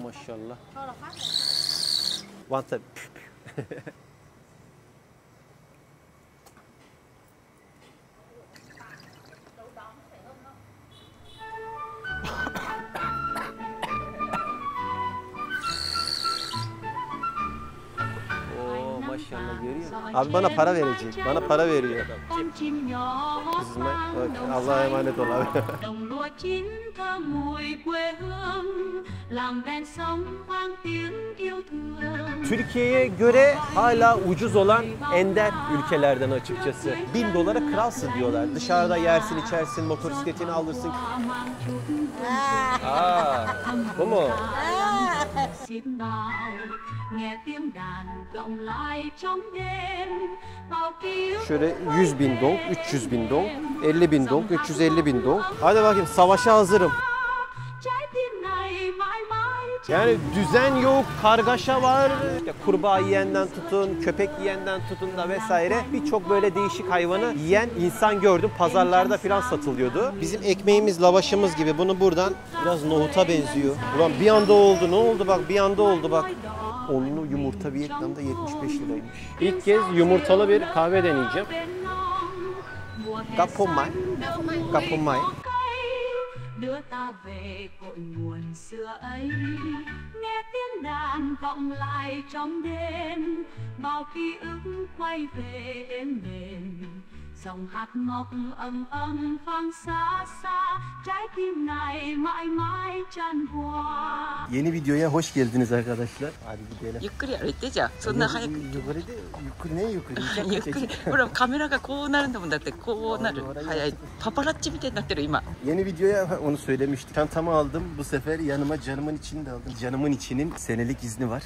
maşallah. One time. Maşallah görüyor musun? Abi bana para verecek. Bana para veriyor adam. Kızıma bak, Allah'a emanet ol abi. Türkiye'ye göre hala ucuz olan ender ülkelerden açıkçası. $1000 kralsın diyorlar. Dışarıda yersin, içersin, motosikletini alırsın. Bu mu? Şöyle 100.000 dong, 300.000 dong, 50.000 dong, 350.000 dong. Hadi bakayım, savaşa hazırım. Yani düzen yok, kargaşa var. İşte kurbağa yiyenden tutun, köpek yiyenden tutun da vesaire. Birçok böyle değişik hayvanı yiyen insan gördüm. Pazarlarda falan satılıyordu. Bizim ekmeğimiz, lavaşımız gibi. Bunu buradan biraz nohuta benziyor. Ulan bir anda oldu. Ne oldu bak? Bir anda oldu bak. Onlu yumurta Vietnam'da 75 liraymış. İlk kez yumurtalı bir kahve deneyeceğim. Cà phê mai. Cà phê mai. Đưa ta về cội nguồn xưa ấy, nghe tiếng đàn vọng lại trong đêm, bao ký ức quay về êm đềm, dòng hạt ngọc ầm ầm vang xa xa, trái tim này mãi mãi tràn hòa. Yeni videoya hoş geldiniz arkadaşlar. Hadi gidelim. Yukarı öğreteceğim. Sonra hayır. Yukarı ne yukarı? Yukarı. Oğlum kamera가こうなるんだもんだってこうなる. Hayır. Paparazziみたいになってる今. Yeni videoya onu söylemiştim. Çantamı aldım. Bu sefer yanıma canımın içini de aldım. Canımın içinin senelik izni var.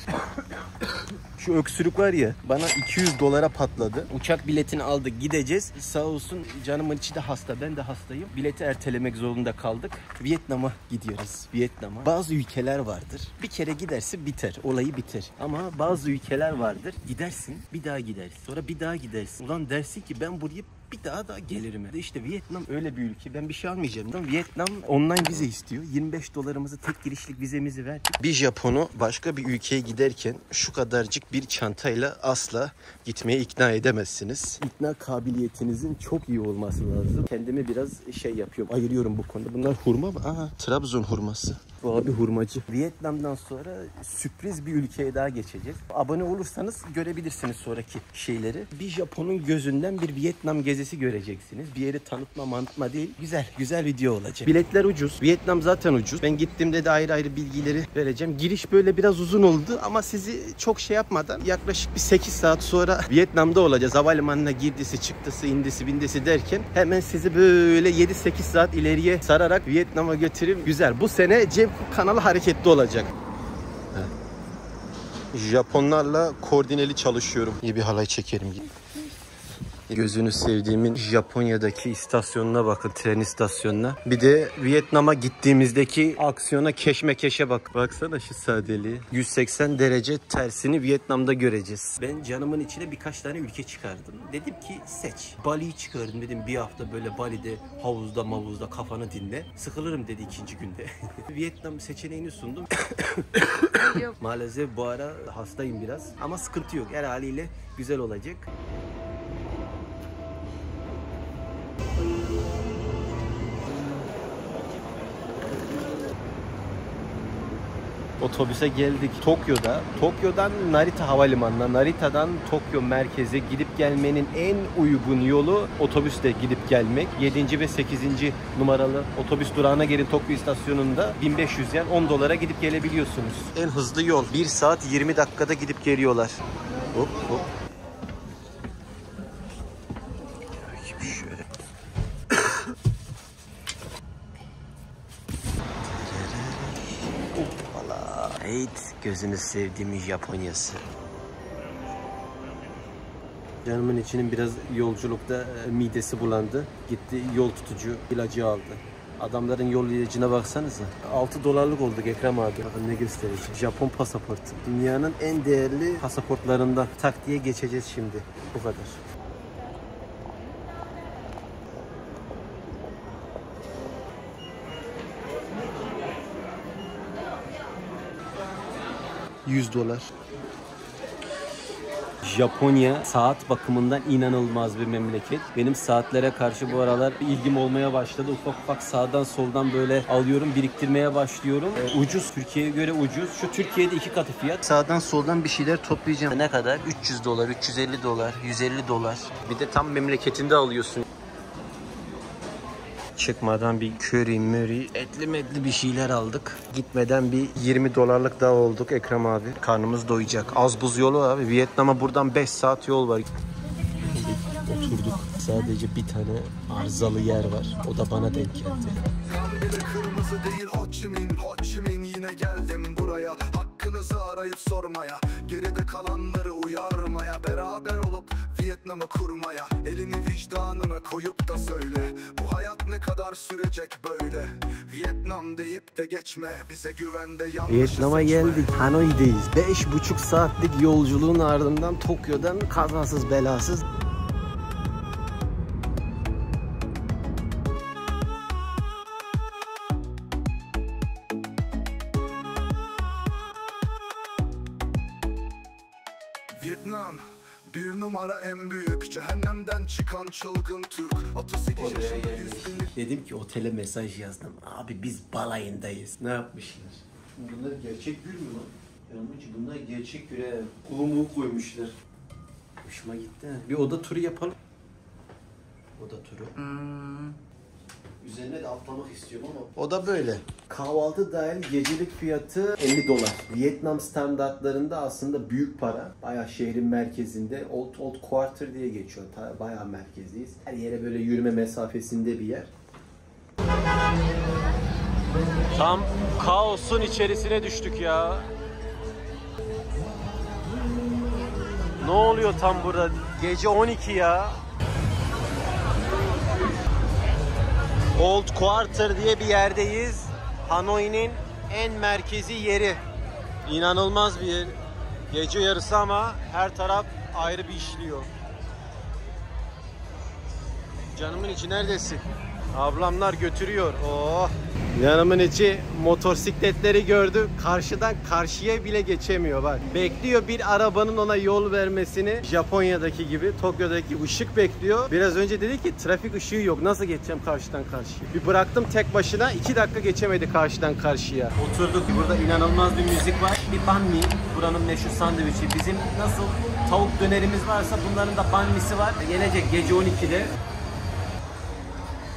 Şu öksürük var ya, bana $200 patladı. Uçak biletini aldık, gideceğiz. Sağ olsun canımın içi de hasta, ben de hastayım. Bileti ertelemek zorunda kaldık. Vietnam'a gidiyoruz, Vietnam'a. Bazı ülkeler vardır, bir kere gidersin biter, olayı biter. Ama bazı ülkeler vardır, gidersin, bir daha gidersin. Sonra bir daha gidersin. Ulan dersin ki ben buraya bir daha da gelirim. İşte Vietnam öyle bir ülke. Ben bir şey almayacağım. Vietnam online vize istiyor. $25'ımızı tek girişlik vizemizi verdik. Bir Japon'u başka bir ülkeye giderken şu kadarcık bir çantayla asla gitmeye ikna edemezsiniz. İkna kabiliyetinizin çok iyi olması lazım. Kendimi biraz şey yapıyorum. Ayırıyorum bu konuda. Bunlar hurma mı? Aha, Trabzon hurması. Bu abi hurmacı. Vietnam'dan sonra sürpriz bir ülkeye daha geçeceğiz. Abone olursanız görebilirsiniz sonraki şeyleri. Bir Japon'un gözünden bir Vietnam gezisi göreceksiniz. Bir yeri tanıtma değil. Güzel video olacak. Biletler ucuz. Vietnam zaten ucuz. Ben gittiğimde de ayrı bilgileri vereceğim. Giriş böyle biraz uzun oldu ama sizi çok şey yapmadan yaklaşık bir 8 saat sonra Vietnam'da olacağız. Havalimanına girdisi, çıktısı, indisi, bindisi derken hemen sizi böyle 7-8 saat ileriye sararak Vietnam'a götüreyim. Güzel. Bu sene Cem kanalı hareketli olacak. Japonlarla koordineli çalışıyorum. İyi bir halay çekerim. Gözünü sevdiğimin Japonya'daki istasyonuna bakın, tren istasyonuna. Bir de Vietnam'a gittiğimizdeki aksiyona, keşmekeşe bak. Baksana şu sadeliği. 180 derece tersini Vietnam'da göreceğiz. Ben canımın içine birkaç tane ülke çıkardım. Dedim ki seç. Bali'yi çıkardım dedim, bir hafta böyle Bali'de havuzda kafanı dinle. Sıkılırım dedi ikinci günde. Vietnam seçeneğini sundum. Maalesef bu ara hastayım biraz ama sıkıntı yok. Her haliyle güzel olacak. Otobüse geldik. Tokyo'dan Narita Havalimanı'na, Narita'dan Tokyo merkeze gidip gelmenin en uygun yolu otobüsle gidip gelmek. 7. ve 8. numaralı otobüs durağına gelin, Tokyo istasyonunda 1500 yen, $10 gidip gelebiliyorsunuz. En hızlı yol. 1 saat 20 dakikada gidip geliyorlar. Hop. Şöyle. Evet, gözünü sevdiğim Japonya'sı. Canımın içinin biraz yolculukta midesi bulandı. Gitti yol tutucu ilacı aldı. Adamların yol ilacına baksanıza. $6 olduk Ekrem abi. Bakın ne göstereceğim. Japon pasaportu. Dünyanın en değerli pasaportlarından. Tak diye geçeceğiz şimdi. Bu kadar. $100. Japonya saat bakımından inanılmaz bir memleket. Benim saatlere karşı bu aralar ilgim olmaya başladı. Ufak ufak sağdan soldan böyle alıyorum, biriktirmeye başlıyorum. Ucuz, Türkiye'ye göre ucuz. Şu Türkiye'de 2 katı fiyat. Sağdan soldan bir şeyler toplayacağım. Ne kadar? $300, $350, $150. Bir de tam memleketinde alıyorsun. Çıkmadan bir köri möri etli metli bir şeyler aldık. Gitmeden bir $20 daha olduk Ekrem abi. Karnımız doyacak. Az buz yolu abi. Vietnam'a buradan 5 saat yol var. Oturduk. Sadece bir tane arızalı yer var. O da bana denk geldi. Kırmızı değil Ho Chi Minh yine geldim buraya. Hakkınızı arayıp sormaya, geride kalanları uyarmaya, beraber olup Vietnam'ı kurmaya. Elini vicdanına koyup da söyle, bu hayat ne kadar sürecek böyle. Vietnam deyip de geçme, bize güvende yanlış. Vietnam'a geldik. Hanoi'deyiz. 5,5 saatlik yolculuğun ardından Tokyo'dan kazasız belasız Vietnam bir numara en büyük, cehennemden çıkan çılgın Türk. 38 yaşında 100 günlük. Dedim ki otele mesaj yazdım. Abi biz balayındayız. Ne yapmışlar? Bunlar gerçek gül mü lan? Yanımcı bunlar gerçek gül he. Kulumu koymuşlar. Hoşuma gitti. Bir oda turu yapalım. Oda turu. Üzerine de atlamak istiyorum ama. O da böyle. Kahvaltı dahil gecelik fiyatı $50. Vietnam standartlarında aslında büyük para. Bayağı şehrin merkezinde. Old Quarter diye geçiyor. Bayağı merkezdeyiz. Her yere böyle yürüme mesafesinde bir yer. Tam kaosun içerisine düştük ya. Ne oluyor tam burada? Gece 12 ya. Old Quarter diye bir yerdeyiz. Hanoi'nin en merkezi yeri. İnanılmaz bir yer. Gece yarısı ama her taraf ayrı bir işliyor. Canımın içi neredesin? Ablamlar götürüyor. Oh. Yanımın içi motosikletleri gördü. Karşıdan karşıya bile geçemiyor bak. Bekliyor bir arabanın ona yol vermesini. Japonya'daki gibi, Tokyo'daki ışık bekliyor. Biraz önce dedi ki trafik ışığı yok. Nasıl geçeceğim karşıdan karşıya? Bir bıraktım tek başına 2 dakika geçemedi karşıdan karşıya. Oturduk. Burada inanılmaz bir müzik var. Bir banh mi. Buranın meşhur sandviçi. Bizim nasıl tavuk dönerimiz varsa bunların da banh misi var. Gelecek gece 12'de.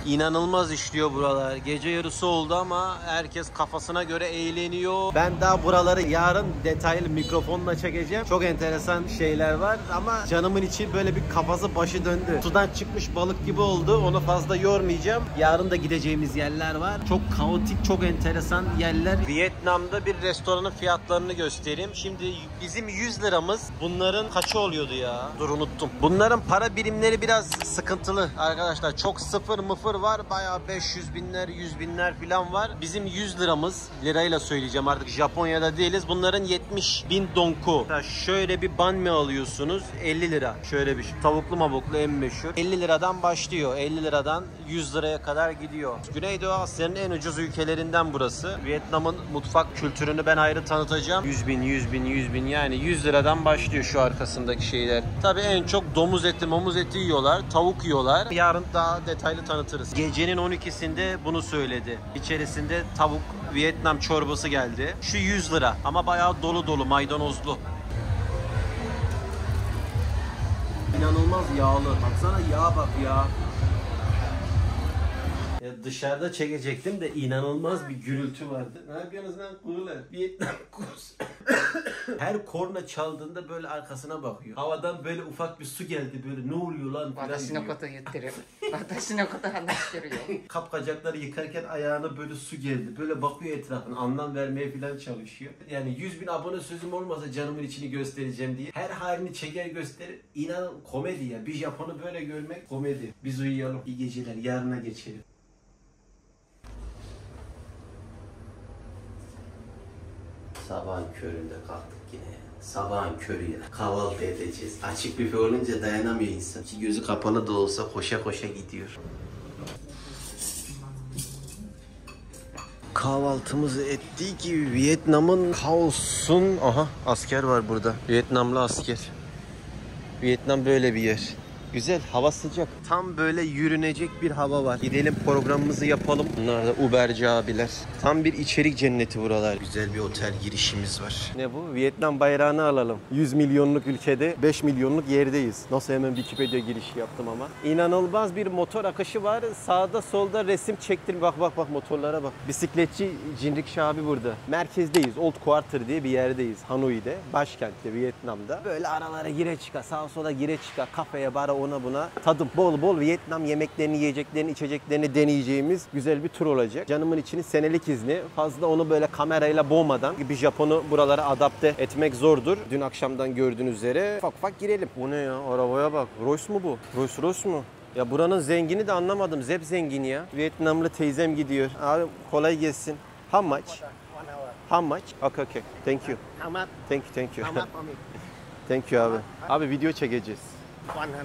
İnanılmaz işliyor buralar. Gece yarısı oldu ama herkes kafasına göre eğleniyor. Ben daha buraları yarın detaylı mikrofonla çekeceğim. Çok enteresan şeyler var ama canımın içi böyle bir kafası başı döndü. Sudan çıkmış balık gibi oldu. Onu fazla yormayacağım. Yarın da gideceğimiz yerler var. Çok kaotik, çok enteresan yerler. Vietnam'da bir restoranın fiyatlarını göstereyim. Şimdi bizim 100 liramız bunların kaçı oluyordu ya? Dur unuttum. Bunların para birimleri biraz sıkıntılı arkadaşlar. Çok sıfır mıfır var. Bayağı 500 binler, 100 binler falan var. Bizim 100 liramız, lirayla söyleyeceğim artık Japonya'da değiliz. Bunların 70 bin donku. Şöyle bir banh mi alıyorsunuz? 50 lira. Şöyle bir şey. Tavuklu mabuklu en meşhur. 50 liradan başlıyor. 50 liradan 100 liraya kadar gidiyor. Güneydoğu Asya'nın en ucuz ülkelerinden burası. Vietnam'ın mutfak kültürünü ben ayrı tanıtacağım. 100 bin, 100 bin, 100 bin yani 100 liradan başlıyor şu arkasındaki şeyler. Tabii en çok domuz eti, momuz eti yiyorlar. Tavuk yiyorlar. Yarın daha detaylı tanıtırız. Gecenin 12'sinde bunu söyledi. İçerisinde tavuk Vietnam çorbası geldi. Şu 100 lira ama bayağı dolu dolu maydanozlu. İnanılmaz yağlı. Baksana yağa bak ya. Ya dışarıda çekecektim de inanılmaz bir gürültü vardı. Ne yapıyorsunuz lan kurular? Vietnam kurusu. Her korna çaldığında böyle arkasına bakıyor. Havadan böyle ufak bir su geldi böyle ne oluyor lan falan diyor. Kapkacakları yıkarken ayağına böyle su geldi. Böyle bakıyor etrafına anlam vermeye falan çalışıyor. Yani 100 bin abone sözüm olmasa canımın içini göstereceğim diye. Her halini çeker gösterir. İnanın komedi ya. Bir Japon'u böyle görmek komedi. Biz uyuyalım. İyi geceler. Yarına geçelim. Sabahın köründe kalktık yine. Sabahın körü ya. Kahvaltı edeceğiz. Açık büfe olunca dayanamıyor insan. Ki gözü kapalı da olsa koşa koşa gidiyor. kahvaltımızı ettik. Vietnam'ın kaosun... Aha asker var burada. Vietnamlı asker. Vietnam böyle bir yer. Güzel, hava sıcak. Tam böyle yürünecek bir hava var. Gidelim programımızı yapalım. Bunlar da Uberci abiler. Tam bir içerik cenneti buralar. Güzel bir otel girişimiz var. Ne bu? Vietnam bayrağını alalım. 100 milyonluk ülkede 5 milyonluk yerdeyiz. Nasıl hemen Wikipedia girişi yaptım ama. İnanılmaz bir motor akışı var. Sağda solda resim çektim. Bak bak bak motorlara bak. Bisikletçi Jinriksha abi burada. Merkezdeyiz. Old Quarter diye bir yerdeyiz. Hanoi'de. Başkentte Vietnam'da. Böyle aralara gire çıka, sağa sola gire çıka, kafeye, bara, ona buna tadım. Bol bol Vietnam yemeklerini, yiyeceklerini, içeceklerini deneyeceğimiz güzel bir tur olacak. Canımın içini senelik izni. Fazla onu böyle kamerayla boğmadan bir Japon'u buralara adapte etmek zordur. Dün akşamdan gördüğünüz üzere ufak ufak girelim. Bu ne ya? Arabaya bak. Rolls mu bu? Rolls Royce mu? Ya buranın zengini de anlamadım. Zep zengini ya. Vietnamlı teyzem gidiyor. Abi kolay gelsin. How much? How much? Okay, okay. Thank you. How much? Thank you, thank you. How much for me? Thank you abi. Abi video çekeceğiz. 150.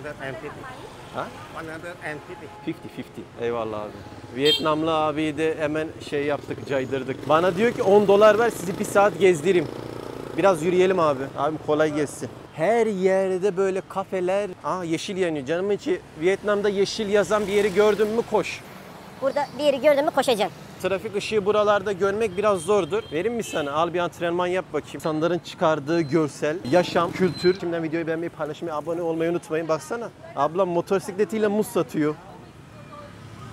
Ha? 150. 50-50. Eyvallah abi. Vietnamlı abiyi de hemen şey yaptık, caydırdık. Bana diyor ki $10 ver sizi bir saat gezdireyim. Biraz yürüyelim abi. Abi kolay gelsin. Her yerde böyle kafeler. Aa yeşil yanıyor. Canımın içi Vietnam'da yeşil yazan bir yeri gördün mü koş. Burada bir yeri gördün mü koşacaksın. Trafik ışığı buralarda görmek biraz zordur. Verin mi sana? Al bir antrenman yap bakayım. İnsanların çıkardığı görsel, yaşam, kültür. Şimdiden videoyu beğenmeyi, paylaşmayı, abone olmayı unutmayın. Baksana. Ablam motosikletiyle muz satıyor.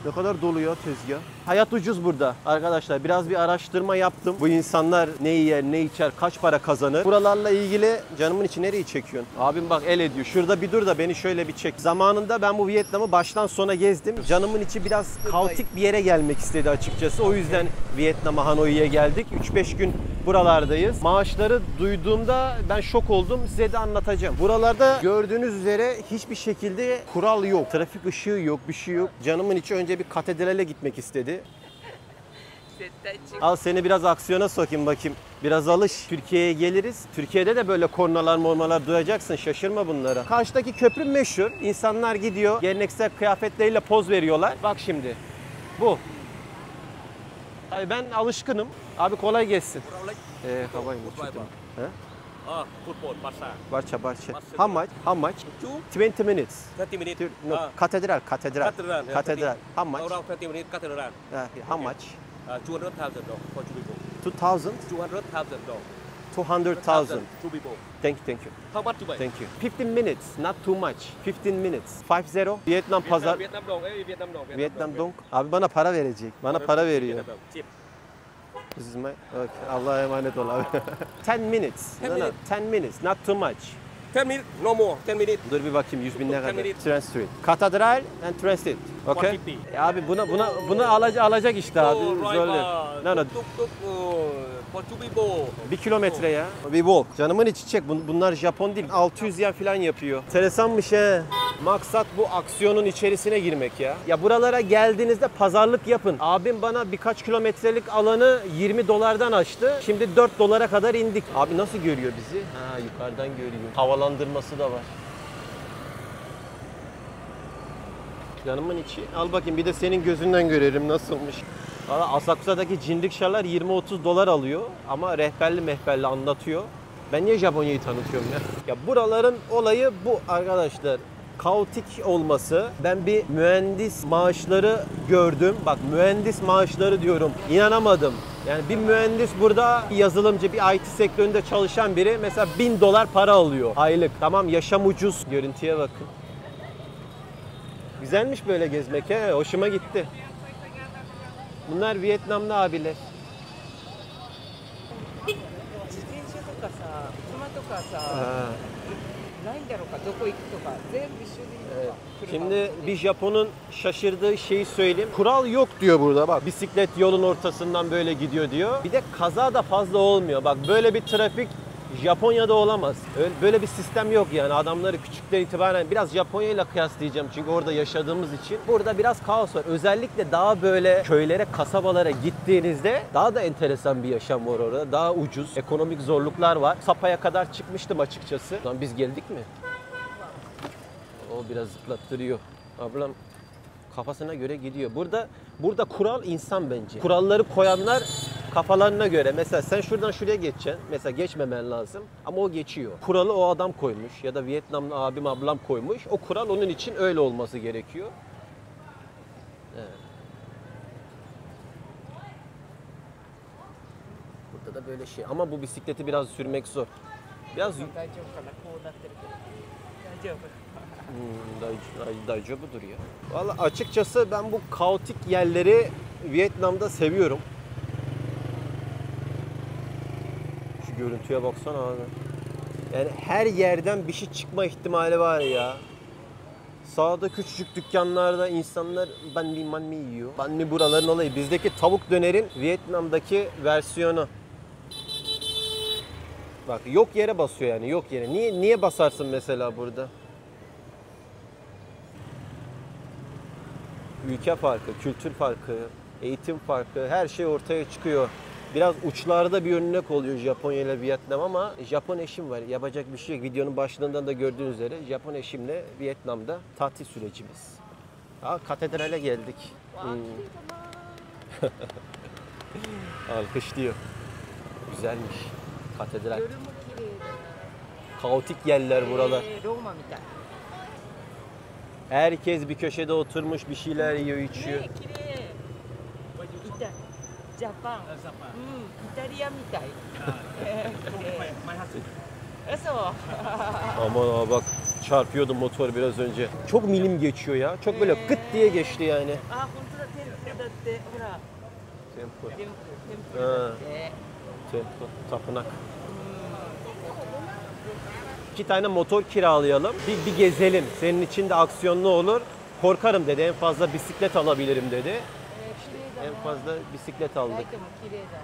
Ne kadar dolu ya tezgah. Hayat ucuz burada arkadaşlar. Biraz bir araştırma yaptım. Bu insanlar ne yer, ne içer, kaç para kazanır. Buralarla ilgili canımın içi nereyi çekiyorsun? Abim bak el ediyor. Şurada bir dur da beni şöyle bir çek. Zamanında ben bu Vietnam'ı baştan sona gezdim. Canımın içi biraz kaotik bir yere gelmek istedi açıkçası. O yüzden Vietnam'a, Hanoi'ye geldik. 3-5 gün buralardayız. Maaşları duyduğumda ben şok oldum. Size de anlatacağım. Buralarda gördüğünüz üzere hiçbir şekilde kural yok. Trafik ışığı yok, bir şey yok. Canımın içi önce bir katedrale gitmek istedi. Al seni biraz aksiyona sokayım bakayım. Biraz alış. Türkiye'ye geliriz. Türkiye'de de böyle kornalar mornalar duyacaksın. Şaşırma bunlara. Karşıdaki köprü meşhur. İnsanlar gidiyor. Geleneksel kıyafetleriyle poz veriyorlar. Bak şimdi. Bu. Abi ben alışkınım. Abi kolay gelsin. Havayım. Football, Barca. Barça, Barça. How much? How much? 20 minutes. 30 minutes. No, katedral. Katedral. How much? Around 30 minutes, cathedral. How much? $200,000 for two people. 2000? $200,000. 200,000. Two people. Thank you. How much you pay? Thank you. 15 minutes, not too much. 15 minutes. 50. Vietnam pazar. Vietnam dong, Vietnam dong. Vietnam dong. Abi bana para verecek. Bana para veriyor. Vietnam dong. Cheap. This is my... Okay. Allah'a emanet ol abi. 10 minutes. 10 No, no. minutes. 10 minutes, not too much. 10 minutes, no more. 10 minutes. Dur bir bakayım 100 bin ne 10 kadar? minutes. Translate. Katedral and translate. Okay. 150. Abi bunu alacak işte abi. Zorluyor. No, no. Tuk tuk for two people. 1 kilometre ya. Bir walk. Canımın içi çek. Bunlar Japon değil. 600 yen falan yapıyor. Interesanmış he. Maksat bu aksiyonun içerisine girmek ya. Ya buralara geldiğinizde pazarlık yapın. Abim bana birkaç kilometrelik alanı $20'dan açtı. Şimdi $4 kadar indik. Abi nasıl görüyor bizi? Ha yukarıdan görüyor. Havalandırması da var. Canımın içi. Al bakayım bir de senin gözünden görelim nasılmış. Valla Asakusa'daki Jinrikshalar $20-30 alıyor ama rehberli anlatıyor. Ben niye Japonya'yı tanıtıyorum ya? Ya buraların olayı bu arkadaşlar. Kaotik olması. Ben bir mühendis maaşları gördüm. Bak mühendis maaşları diyorum. İnanamadım. Yani bir mühendis burada bir yazılımcı, bir IT sektöründe çalışan biri mesela $1000 para alıyor aylık. Tamam yaşam ucuz. Görüntüye bakın. Güzelmiş böyle gezmek he. Hoşuma gitti. Bunlar Vietnamlı abiler. Evet. Şimdi bir Japon'un şaşırdığı şeyi söyleyeyim. Kural yok diyor burada bak. Bisiklet yolun ortasından böyle gidiyor diyor. Bir de kaza da fazla olmuyor. Bak böyle bir trafik Japonya'da olamaz. Böyle bir sistem yok yani. Adamları küçükten itibaren biraz Japonya ile kıyaslayacağım. Çünkü orada yaşadığımız için. Burada biraz kaos var. Özellikle daha böyle köylere, kasabalara gittiğinizde daha da enteresan bir yaşam var orada. Daha ucuz. Ekonomik zorluklar var. Sapa'ya kadar çıkmıştım açıkçası. Lan biz geldik mi? O biraz zıplattırıyor. Ablam Kafasına göre gidiyor. Burada kural insan bence. Kuralları koyanlar kafalarına göre. Mesela sen şuradan şuraya geçeceksin. Mesela geçmemen lazım ama o geçiyor. Kuralı o adam koymuş ya da Vietnamlı abim ablam koymuş. O kural onun için öyle olması gerekiyor. Evet. Burada da böyle şey. Ama bu bisikleti biraz sürmek zor. Biraz 大丈夫かなこうなってるけど大丈夫 Dayıca budur ya. Vallahi açıkçası ben bu kaotik yerleri Vietnam'da seviyorum. Şu görüntüye baksana abi. Yani her yerden bir şey çıkma ihtimali var ya. Sağda küçücük dükkanlarda insanlar banh mi yiyor. Banh mi buraların olayı. Bizdeki tavuk dönerin Vietnam'daki versiyonu. Bak yok yere basıyor yani, yok yere. Niye basarsın mesela burada? Ülke farkı, kültür farkı, eğitim farkı, her şey ortaya çıkıyor. Biraz uçlarda bir örnek oluyor Japonya ile Vietnam ama Japon eşim var. Yapacak bir şey yok. Videonun başlığından da gördüğünüz üzere Japon eşimle Vietnam'da tatil sürecimiz. Katedrale geldik. Alkışlıyor. Güzelmiş. Katedral. Kaotik yerler buralar. ローマみたい Herkes bir köşede oturmuş bir şeyler yiyor, içiyor. ね綺麗イタジャパンイタリアみたいそう Aman bak çarpıyordum motor biraz önce. Çok milim geçiyor ya. Çok böyle gıt diye geçti yani. あ本当だテンプルだってほら Tempo. テンプルだって Tempo. Tapınak. 2 tane motor kiralayalım. Bir gezelim. Senin için de aksiyonlu olur. Korkarım dedi. En fazla bisiklet alabilirim dedi. 綺麗だ En fazla bisiklet aldık. ライトも綺麗だ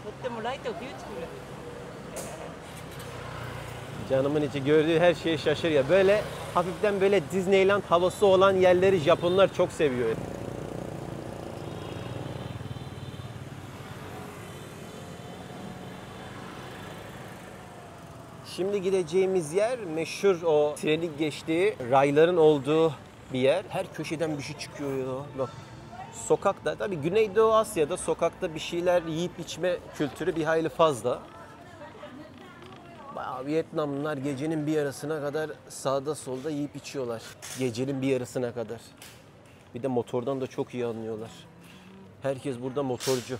とってもライトビューティフル Canımın içi gördüğü her şeye şaşır ya. Böyle hafiften böyle Disneyland havası olan yerleri Japonlar çok seviyor. Şimdi gideceğimiz yer meşhur o trenin geçtiği rayların olduğu bir yer. Her köşeden bir şey çıkıyor ya. Bak sokakta tabii Güneydoğu Asya'da sokakta bir şeyler yiyip içme kültürü bir hayli fazla. Bayağı Vietnamlılar gecenin bir yarısına kadar sağda solda yiyip içiyorlar. Gecenin bir yarısına kadar. Bir de motordan da çok iyi anlıyorlar. Herkes burada motorcu.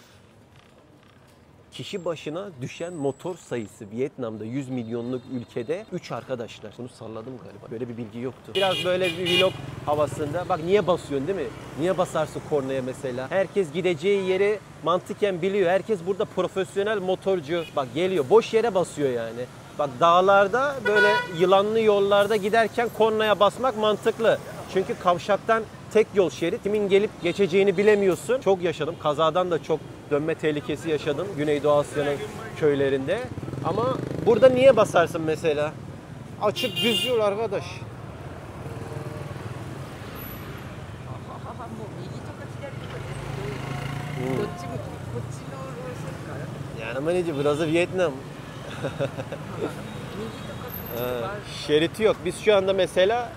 Kişi başına düşen motor sayısı Vietnam'da 100 milyonluk ülkede 3 arkadaşlar. Bunu salladım galiba. Böyle bir bilgi yoktu. Biraz böyle bir vlog havasında. Bak niye basıyorsun değil mi? Niye basarsın kornaya mesela? Herkes gideceği yeri mantıken biliyor. Herkes burada profesyonel motorcu. Bak geliyor. Boş yere basıyor yani. Bak dağlarda böyle yılanlı yollarda giderken kornaya basmak mantıklı. Çünkü kavşaktan tek yol şerit. Kimin gelip geçeceğini bilemiyorsun. Çok yaşadım. Kazadan da çok dönme tehlikesi yaşadım Güneydoğu Asya'nın köylerinde. Ama burada niye basarsın mesela? Açıp düzüyor arkadaş. もう右とか左とかねどっちもこっちの路線から Yani manici burası Vietnam. 右とかこっちとか Şeriti yok. Biz şu anda mesela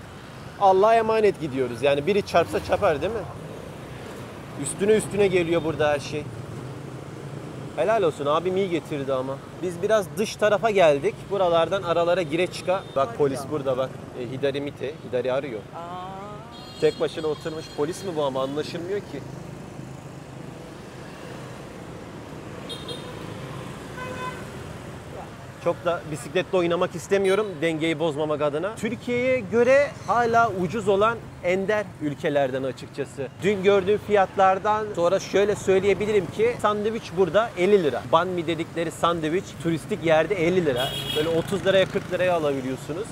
Allah'a emanet gidiyoruz. Yani biri çarpsa çarpar değil mi? Üstüne geliyor burada her şey. Helal olsun abim iyi getirdi ama. Biz biraz dış tarafa geldik. Buralardan aralara gire çıka. Bak polis burada bak. Hidari Mite. Hidari arıyor. あ Tek başına oturmuş polis mi bu ama anlaşılmıyor ki. Çok da bisikletle oynamak istemiyorum dengeyi bozmamak adına. Türkiye'ye göre hala ucuz olan ender ülkelerden açıkçası. Dün gördüğüm fiyatlardan sonra şöyle söyleyebilirim ki sandviç burada 50 lira. Banh mi dedikleri sandviç turistik yerde 50 lira. Böyle 30 liraya 40 liraya alabiliyorsunuz.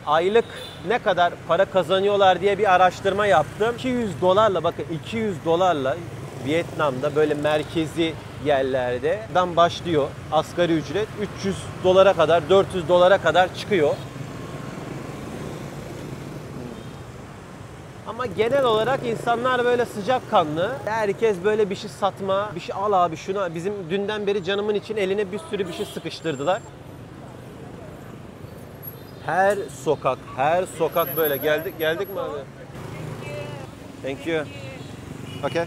Aylık ne kadar para kazanıyorlar diye bir araştırma yaptım. 200 dolarla bakın 200 dolarla Vietnam'da böyle merkezi yerlerden başlıyor asgari ücret 300 dolara kadar 400 dolara kadar çıkıyor. Ama genel olarak insanlar böyle sıcakkanlı. Herkes böyle bir şey satma, bir şey al abi şuna. Bizim dünden beri canımın için eline bir sürü bir şey sıkıştırdılar. Her sokak böyle. Geldik mi abi? Thank you. Okay.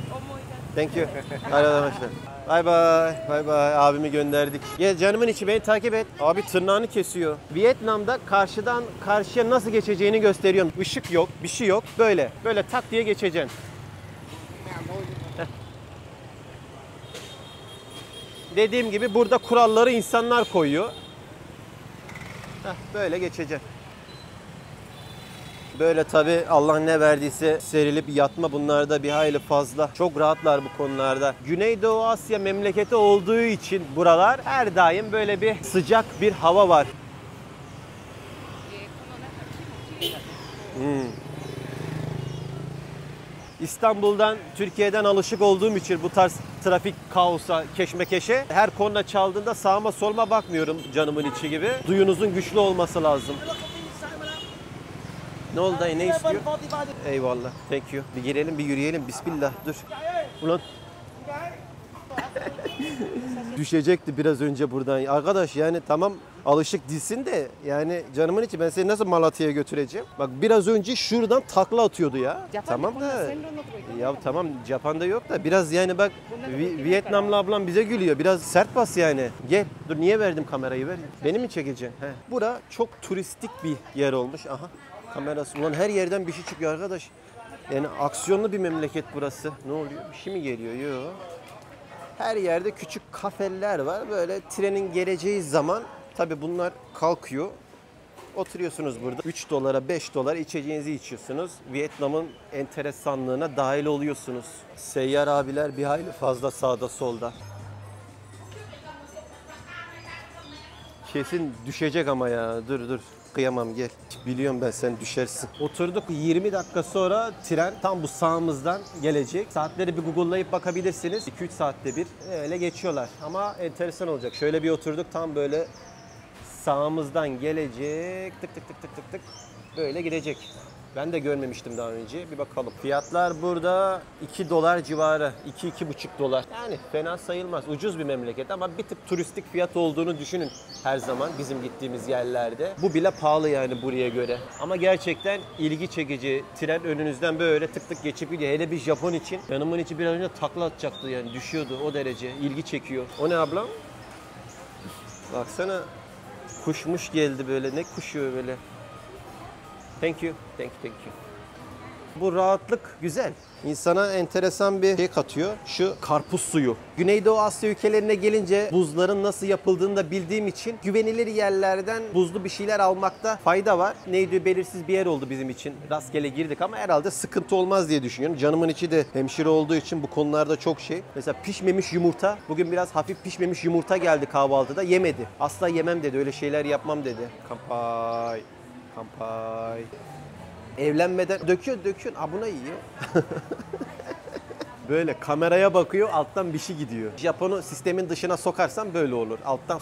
Thank you. Hadi arkadaşlar. Bye bye. Abimi gönderdik. Gel canımın içi, beni takip et. Abi tırnağını kesiyor. Vietnam'da karşıdan karşıya nasıl geçeceğini gösteriyorum. Işık yok, bir şey yok. Böyle tak diye geçeceksin. Dediğim gibi burada kuralları insanlar koyuyor. Böyle geçeceksin. Böyle tabi Allah ne verdiyse serilip yatma, bunlarda bir hayli fazla. Çok rahatlar bu konularda. Güneydoğu Asya memleketi olduğu için buralar her daim böyle bir sıcak bir hava var. İstanbul'dan, Türkiye'den alışık olduğum için bu tarz trafik kaosa, keşmekeşe her korna çaldığında sağıma soluma bakmıyorum canımın içi gibi. Duyunuzun güçlü olması lazım. Ne oldu dayı, ne istiyor? Eyvallah, thank you. Bir girelim, bir yürüyelim. Bismillah, dur. Ulan. Düşecekti biraz önce buradan. Arkadaş yani tamam alışık değilsin de yani canımın içi, ben seni nasıl Malatya'ya götüreceğim? Bak biraz önce şuradan takla atıyordu ya. Tamam da ya tamam Japon'da yok da biraz yani bak Vietnamlı ablam bize gülüyor. Biraz sert bas yani. Gel. Dur, niye verdim kamerayı, ver. Beni mi çekeceksin? He. Bura çok turistik bir yer olmuş. Aha. Kamerası. Ulan her yerden bir şey çıkıyor arkadaş. Yani aksiyonlu bir memleket burası. Ne oluyor? Bir şey mi geliyor? Yok. Her yerde küçük kafeler var. Böyle trenin geleceği zaman tabii bunlar kalkıyor. Oturuyorsunuz burada. 3 dolara 5 dolar içeceğinizi içiyorsunuz. Vietnam'ın enteresanlığına dahil oluyorsunuz. Seyyar abiler bir hayli fazla sağda solda. Kesin düşecek ama ya. Dur. Kıyamam, gel. Biliyorum ben, sen düşersin. Oturduk, 20 dakika sonra tren tam bu sağımızdan gelecek. Saatleri bir Google'layıp bakabilirsiniz. 2-3 saatte bir öyle geçiyorlar. Ama enteresan olacak. Şöyle bir oturduk, tam böyle sağımızdan gelecek. Tık böyle gidecek. Ben de görmemiştim daha önce. Bir bakalım. Fiyatlar burada 2 dolar civarı. 2-2,5 dolar. Yani fena sayılmaz. Ucuz bir memleket ama bir tık turistik fiyat olduğunu düşünün her zaman bizim gittiğimiz yerlerde. Bu bile pahalı yani buraya göre. Ama gerçekten ilgi çekici. Tren önünüzden böyle tık geçip gidiyor. Hele bir Japon için. Yanımın içi biraz önce takla atacaktı yani. Düşüyordu o derece. İlgi çekiyor. O ne ablam? Baksana. Kuşmuş geldi böyle. Ne kuşu böyle? Thank you. Bu rahatlık güzel. İnsana enteresan bir şey katıyor. Şu karpuz suyu. Güneydoğu Asya ülkelerine gelince buzların nasıl yapıldığını da bildiğim için güvenilir yerlerden buzlu bir şeyler almakta fayda var. Neydi, belirsiz bir yer oldu bizim için. Rastgele girdik ama herhalde sıkıntı olmaz diye düşünüyorum. Canımın içi de hemşire olduğu için bu konularda çok şey. Mesela pişmemiş yumurta. Bugün biraz hafif pişmemiş yumurta geldi kahvaltıda. Yemedi. Asla yemem dedi. Öyle şeyler yapmam dedi. Kampai. Evlenmeden döküyorsun, abuna yiyor. Böyle kameraya bakıyor, alttan bir şey gidiyor. Japon'u sistemin dışına sokarsan böyle olur. Alttan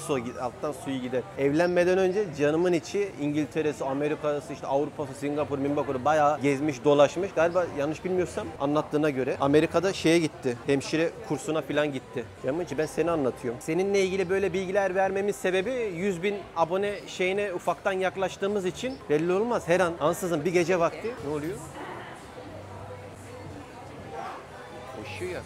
suyu gider. Evlenmeden önce canımın içi İngiltere'si, Amerika'sı, işte Avrupa'sı, Singapur, bayağı gezmiş, dolaşmış. Galiba yanlış bilmiyorsam anlattığına göre Amerika'da şeye gitti. Hemşire kursuna falan gitti. Canımın içi, ben seni anlatıyorum. Seninle ilgili böyle bilgiler vermemin sebebi 100.000 abone şeyine ufaktan yaklaştığımız için belli olmaz. Her an ansızın bir gece vakti ne oluyor? Ya.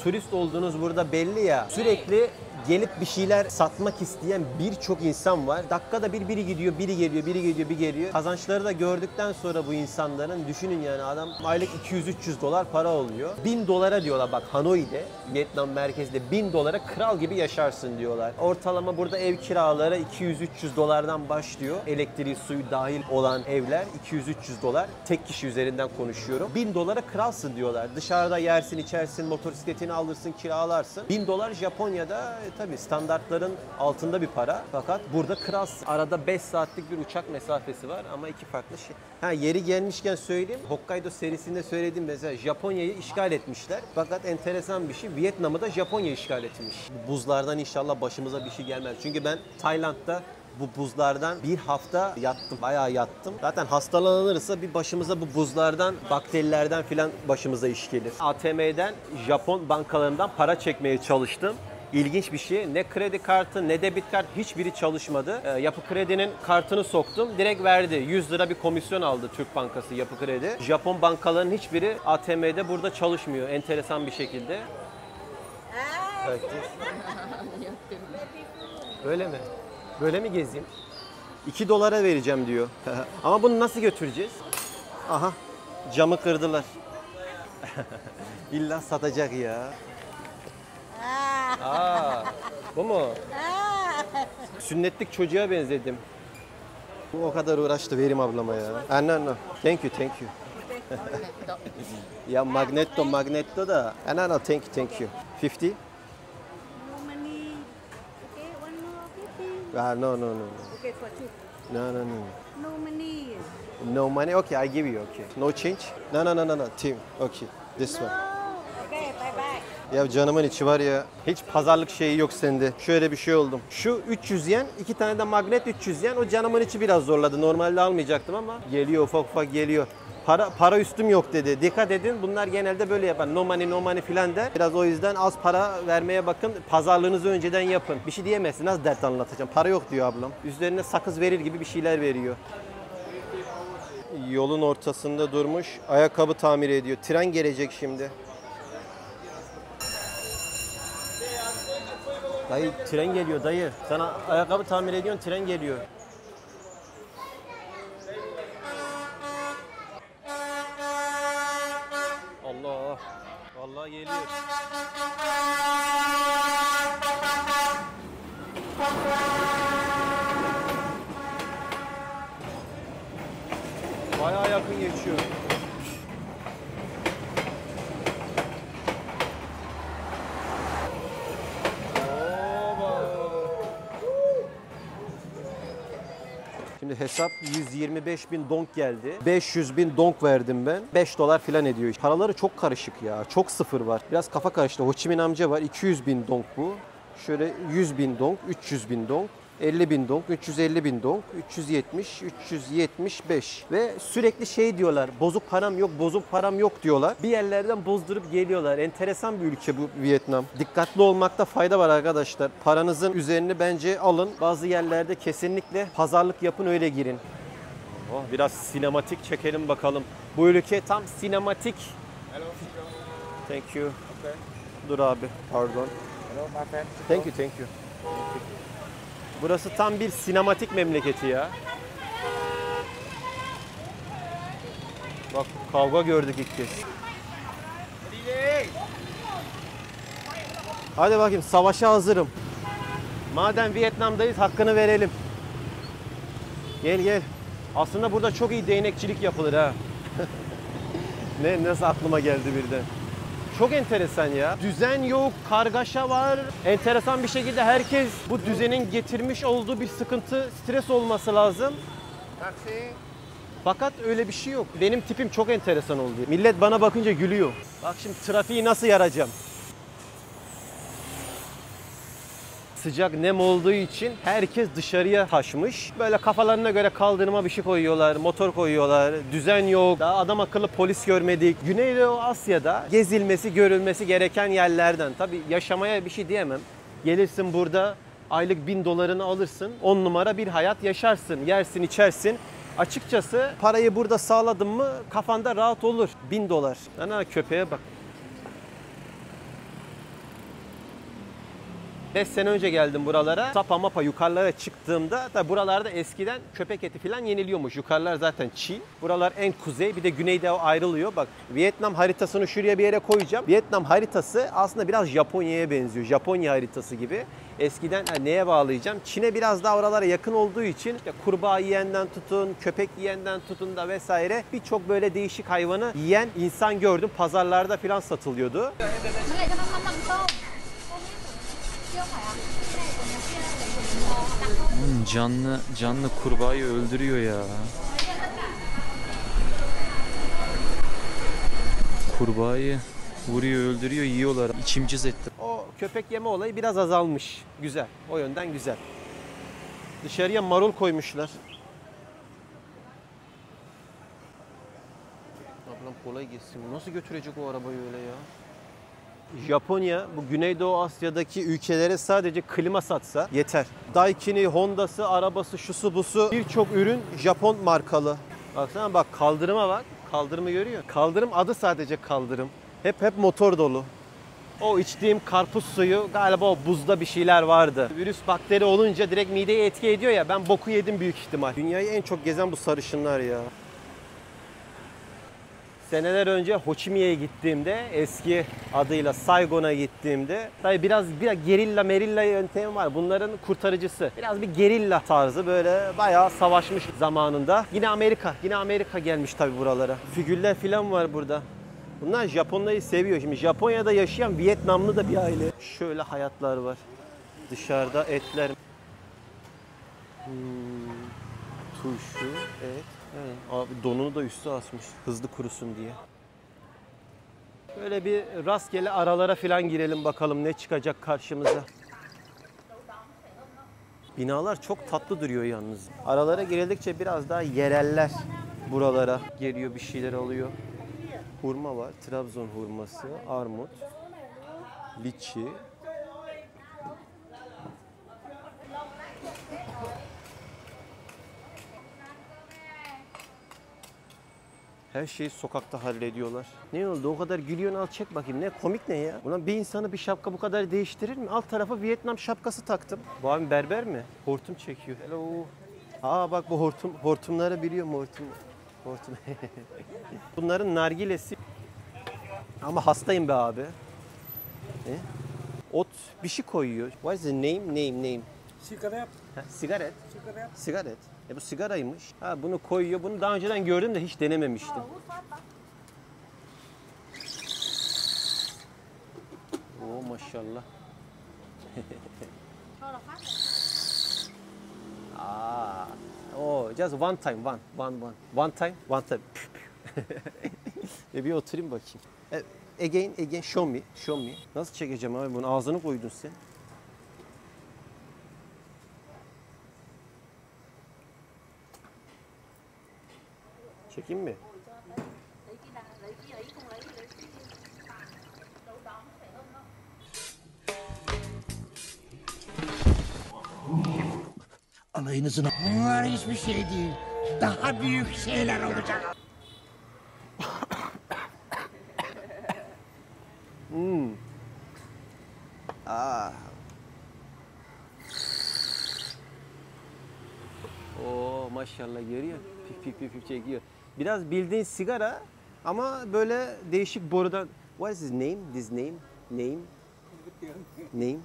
Turist olduğunuz burada belli ya. Sürekli gelip bir şeyler satmak isteyen birçok insan var. Dakikada biri gidiyor, biri geliyor, biri geliyor. Kazançları da gördükten sonra bu insanların, düşünün yani adam aylık 200-300 dolar para oluyor. 1000 dolara diyorlar bak, Hanoi'de, Vietnam merkezde 1000 dolara kral gibi yaşarsın diyorlar. Ortalama burada ev kiraları 200-300 dolardan başlıyor. Elektriği, suyu dahil olan evler 200-300 dolar. Tek kişi üzerinden konuşuyorum. 1000 dolara kralsın diyorlar. Dışarıda yersin, içersin, motosikletini alırsın, kiralarsın. 1000 dolar Japonya'da tabii standartların altında bir para. Fakat burada kralsın. Arada 5 saatlik bir uçak mesafesi var ama iki farklı şey. Yeri gelmişken söyleyeyim. Hokkaido serisinde söylediğim mesela Japonya'yı işgal etmişler. Fakat enteresan bir şey, Vietnam'ı da Japonya işgal etmiş. Bu buzlardan inşallah başımıza bir şey gelmez. Çünkü ben Tayland'da bu buzlardan bir hafta yattım. Bayağı yattım. Zaten hastalanırsa bir başımıza bu buzlardan, bakterilerden filan başımıza iş gelir. ATM'den, Japon bankalarından para çekmeye çalıştım. İlginç bir şey. Ne kredi kartı ne debit kart hiçbiri çalışmadı. Yapı Kredi'nin kartını soktum. Direkt verdi. 100 lira bir komisyon aldı Türk Bankası Yapı Kredi. Japon bankaların hiçbiri ATM'de burada çalışmıyor. Enteresan bir şekilde. Evet. Öyle mi? Böyle mi gezeyim? 2 dolara vereceğim diyor. Ama bunu nasıl götüreceğiz? Aha, camı kırdılar. İlla satacak ya. Aa, bu mu? Sünnetlik çocuğa benzedim. Bu o kadar uğraştı Verim ablama ya. No, no. Thank you, thank you. Ya magneto da. No, thank you. 50? Money. Okay, one more 50. No. Okay, for two. No. No money. No money? Okay, I give you, okay. No change? No. Team, okay. This one. Okay, bye bye. Ya canımın içi var ya. Hiç pazarlık şeyi yok sende. Şöyle bir şey oldum. Şu 300 yen, 2 tane de magnet 300 yen. O canımın içi biraz zorladı. Normalde almayacaktım ama geliyor ufak geliyor. Para üstüm yok dedi. Dikkat edin, bunlar genelde böyle yapar. No money filan der. Biraz o yüzden az para vermeye bakın. Pazarlığınızı önceden yapın. Bir şey diyemezsin. Nasıl dert anlatacağım? Para yok diyor ablam. Üzerine sakız verir gibi bir şeyler veriyor. Yolun ortasında durmuş. Ayakkabı tamir ediyor. Tren gelecek şimdi. Dayı tren geliyor dayı. Sana ayakkabı tamir ediyorsun, tren geliyor. Allah. Vallahi geliyor. Bayağı yakın geçiyor. Şimdi hesap 125.000 donk geldi. 500.000 donk verdim ben. 5 dolar falan ediyor. Paraları çok karışık ya. Çok sıfır var. Biraz kafa karıştı. Ho Chi Minh amca var. 200.000 donk bu. Şöyle 100.000 donk, 300.000 donk. 50.000 donk, 350.000 donk, 370, 375 ve sürekli şey diyorlar, bozuk param yok diyorlar. Bir yerlerden bozdurup geliyorlar. Enteresan bir ülke bu Vietnam. Dikkatli olmakta fayda var arkadaşlar. Paranızın üzerini bence alın. Bazı yerlerde kesinlikle pazarlık yapın, öyle girin. Oh, biraz sinematik çekelim bakalım. Bu ülke tam sinematik. Thank you. Okay. Dur abi, pardon. Hello, my friend. Thank you. Burası tam bir sinematik memleketi ya. Bak kavga gördük ilk kez. Hadi bakayım, savaşa hazırım. Madem Vietnam'dayız hakkını verelim. Gel. Aslında burada çok iyi değnekçilik yapılır ha. Nasıl aklıma geldi birden. Çok enteresan ya. Düzen yok, kargaşa var. Enteresan bir şekilde herkes bu düzenin getirmiş olduğu bir sıkıntı, stres olması lazım. Fakat öyle bir şey yok. Benim tipim çok enteresan oldu. Millet bana bakınca gülüyor. Bak şimdi trafiği nasıl yaracağım. Sıcak nem olduğu için herkes dışarıya taşmış. Böyle kafalarına göre kaldırıma bir şey koyuyorlar, motor koyuyorlar. Düzen yok. Daha adam akıllı polis görmedik. Güneydoğu Asya'da gezilmesi, görülmesi gereken yerlerden. Tabii yaşamaya bir şey diyemem. Gelirsin burada aylık 1000 dolarını alırsın. 10 numara bir hayat yaşarsın. Yersin, içersin. Açıkçası parayı burada sağladın mı kafanda rahat olur. 1000 dolar. Ana köpeğe bak. 5 sene önce geldim buralara. Sapa mapa yukarılara çıktığımda da buralarda eskiden köpek eti falan yeniliyormuş. Yukarılar zaten Çin. Buralar en kuzey, bir de güneyde ayrılıyor. Bak Vietnam haritasını şuraya bir yere koyacağım. Vietnam haritası aslında biraz Japonya'ya benziyor. Japonya haritası gibi. Eskiden neye bağlayacağım? Çin'e biraz daha oralara yakın olduğu için işte kurbağa yiyenden tutun, köpek yiyenden tutun da vesaire birçok böyle değişik hayvanı yiyen insan gördüm. Pazarlarda falan satılıyordu. Canlı kurbağayı öldürüyor ya. Kurbağayı vuruyor, öldürüyor, yiyorlar. İçim cız etti. O köpek yeme olayı biraz azalmış. Güzel. O yönden güzel. Dışarıya marul koymuşlar. Ablam kolay gelsin. Nasıl götürecek o arabayı öyle ya? Japonya bu Güneydoğu Asya'daki ülkelere sadece klima satsa yeter. Daikin'i, Honda'sı, arabası, şusu busu birçok ürün Japon markalı. Baksana bak kaldırıma bak. Kaldırımı görüyor. Kaldırım adı sadece kaldırım. Hep motor dolu. O içtiğim karpuz suyu galiba o buzda bir şeyler vardı. Virüs bakteri olunca direkt mideye etki ediyor ya, ben boku yedim büyük ihtimal. Dünyayı en çok gezen bu sarışınlar ya. Seneler önce Ho Chi Minh'e gittiğimde, eski adıyla Saigon'a gittiğimde, tabii biraz gerilla merilla yöntemi var. Bunların kurtarıcısı. Biraz bir gerilla tarzı, böyle bayağı savaşmış zamanında. Yine Amerika gelmiş tabii buralara. Figürler falan var burada. Bunlar Japonları seviyor. Şimdi Japonya'da yaşayan Vietnamlı da bir aile. Şöyle hayatlar var. Dışarıda etler. Turşu, et. Evet. Abi donunu da üstü asmış. Hızlı kurusun diye. Böyle bir rastgele aralara falan girelim bakalım ne çıkacak karşımıza. Binalar çok tatlı duruyor yalnız. Aralara girildikçe biraz daha yereller buralara geliyor, bir şeyler alıyor. Hurma var. Trabzon hurması, armut, liçi. Her şeyi sokakta hallediyorlar. Ne oldu? O kadar gülüyorsun, al çek bakayım. Ne komik ne ya? Ulan bir insanı bir şapka bu kadar değiştirir mi? Alt tarafa Vietnam şapkası taktım. Bu abi berber mi? Hortum çekiyor. Hello. Aa bak bu hortumları biliyor mu? Hortum. Bunların nargilesi. Ama hastayım be abi. Ne? Ot bir şey koyuyor. What is the name? Sigaret. Ha, sigaret. Bu sigaraymış. Ha, bunu koyuyor. Bunu daha önceden gördüm de hiç denememiştim. Oo maşallah. Just one time. One time. Bir oturayım bakayım. Again, show me. Nasıl çekeceğim abi bunu? Ağzını koydun sen. Çekeyim mi? Alayınızın bunlar hiçbir şey değil. Daha büyük şeyler olacak. Oo maşallah görüyor. Pif çekiyor. Biraz bildiğin sigara ama böyle değişik borudan. What is his name? Name?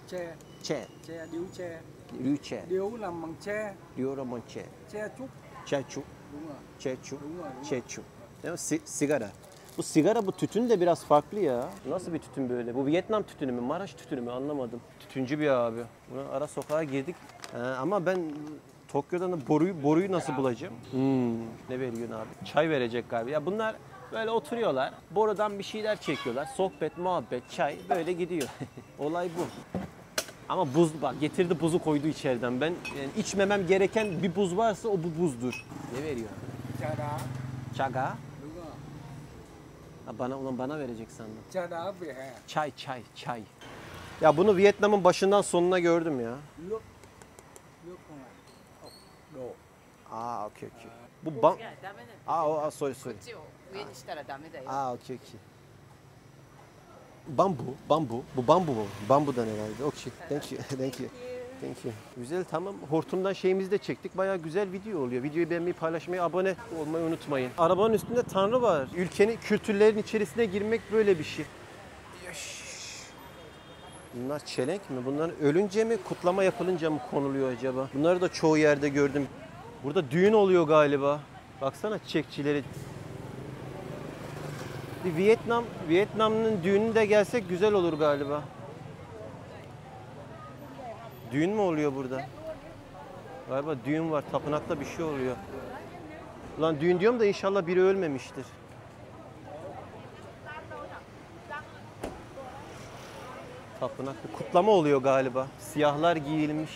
Tre. Che. Điếu tre. Ryu che. Điếu làm bằng tre. Ryu làm bằng che. Tre trúc. Chechu. Đúng rồi. Chechu. Đúng rồi. Chechu. Sigara. Bu sigara, bu tütün de biraz farklı ya. Nasıl bir tütün böyle? Bu Vietnam tütünü mü, Maraş tütünü mü anlamadım. Tütüncü bir abi. Buna ara sokağa girdik. Ama ben Tokyo'dan da boruyu nasıl bulacağım? Ne veriyorsun abi? Çay verecek galiba. Ya bunlar böyle oturuyorlar. Borudan bir şeyler çekiyorlar. Sohbet, muhabbet, çay böyle gidiyor. Olay bu. Ama buz bak, getirdi buzu koydu içeriden. Ben yani içmemem gereken bir buz varsa o bu buzdur. Ne veriyor? Chaga. Bana verecek sandım. Çay. Ya bunu Vietnam'ın başından sonuna gördüm ya. Okey. Bu sorry. Okey. Bambu. Bu bambu mu? Bambudan herhalde. Okey. Thank you. Güzel, tamam. Hortumdan şeyimizi de çektik. Bayağı güzel video oluyor. Videoyu beğenmeyi, paylaşmayı, abone olmayı unutmayın. Arabanın üstünde Tanrı var. Ülkenin kültürlerin içerisine girmek böyle bir şey. Bunlar çelenk mi? Bunlar ölünce mi, kutlama yapılınca mı konuluyor acaba? Bunları da çoğu yerde gördüm. Burada düğün oluyor galiba. Baksana çiçekçileri. Bir Vietnam'ın düğününe de gelsek güzel olur galiba. Düğün mü oluyor burada? Galiba düğün var. Tapınakta bir şey oluyor. Ulan düğün diyorum da inşallah biri ölmemiştir. Tapınakta kutlama oluyor galiba. Siyahlar giyilmiş.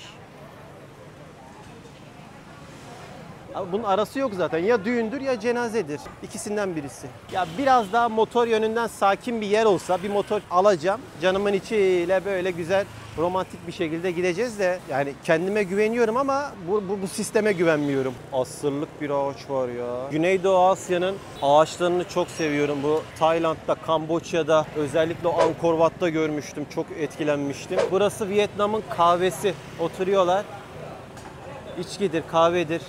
Abi bunun arası yok zaten. Ya düğündür ya cenazedir. İkisinden birisi. Ya biraz daha motor yönünden sakin bir yer olsa bir motor alacağım. Canımın içiyle böyle güzel romantik bir şekilde gideceğiz de yani kendime güveniyorum ama bu sisteme güvenmiyorum. Asırlık bir ağaç var ya. Güneydoğu Asya'nın ağaçlarını çok seviyorum. Bu Tayland'da, Kamboçya'da, özellikle o Angkor Wat'ta görmüştüm. Çok etkilenmiştim. Burası Vietnam'ın kahvesi. Oturuyorlar. İçkidir, kahvedir,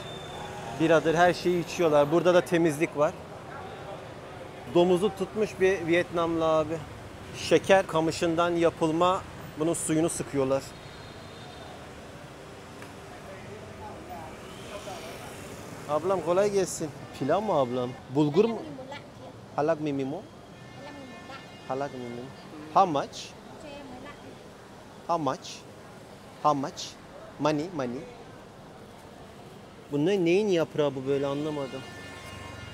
biradır, her şeyi içiyorlar. Burada da temizlik var. Domuzu tutmuş bir Vietnamlı abi. Şeker kamışından yapılma, bunun suyunu sıkıyorlar. Ablam kolay gelsin. Pilav mı ablam? Bulgur mu? Halak mimi mo? Halak mimi. How much? How much? How much? Money. Bu neyin yaprağı bu böyle anlamadım.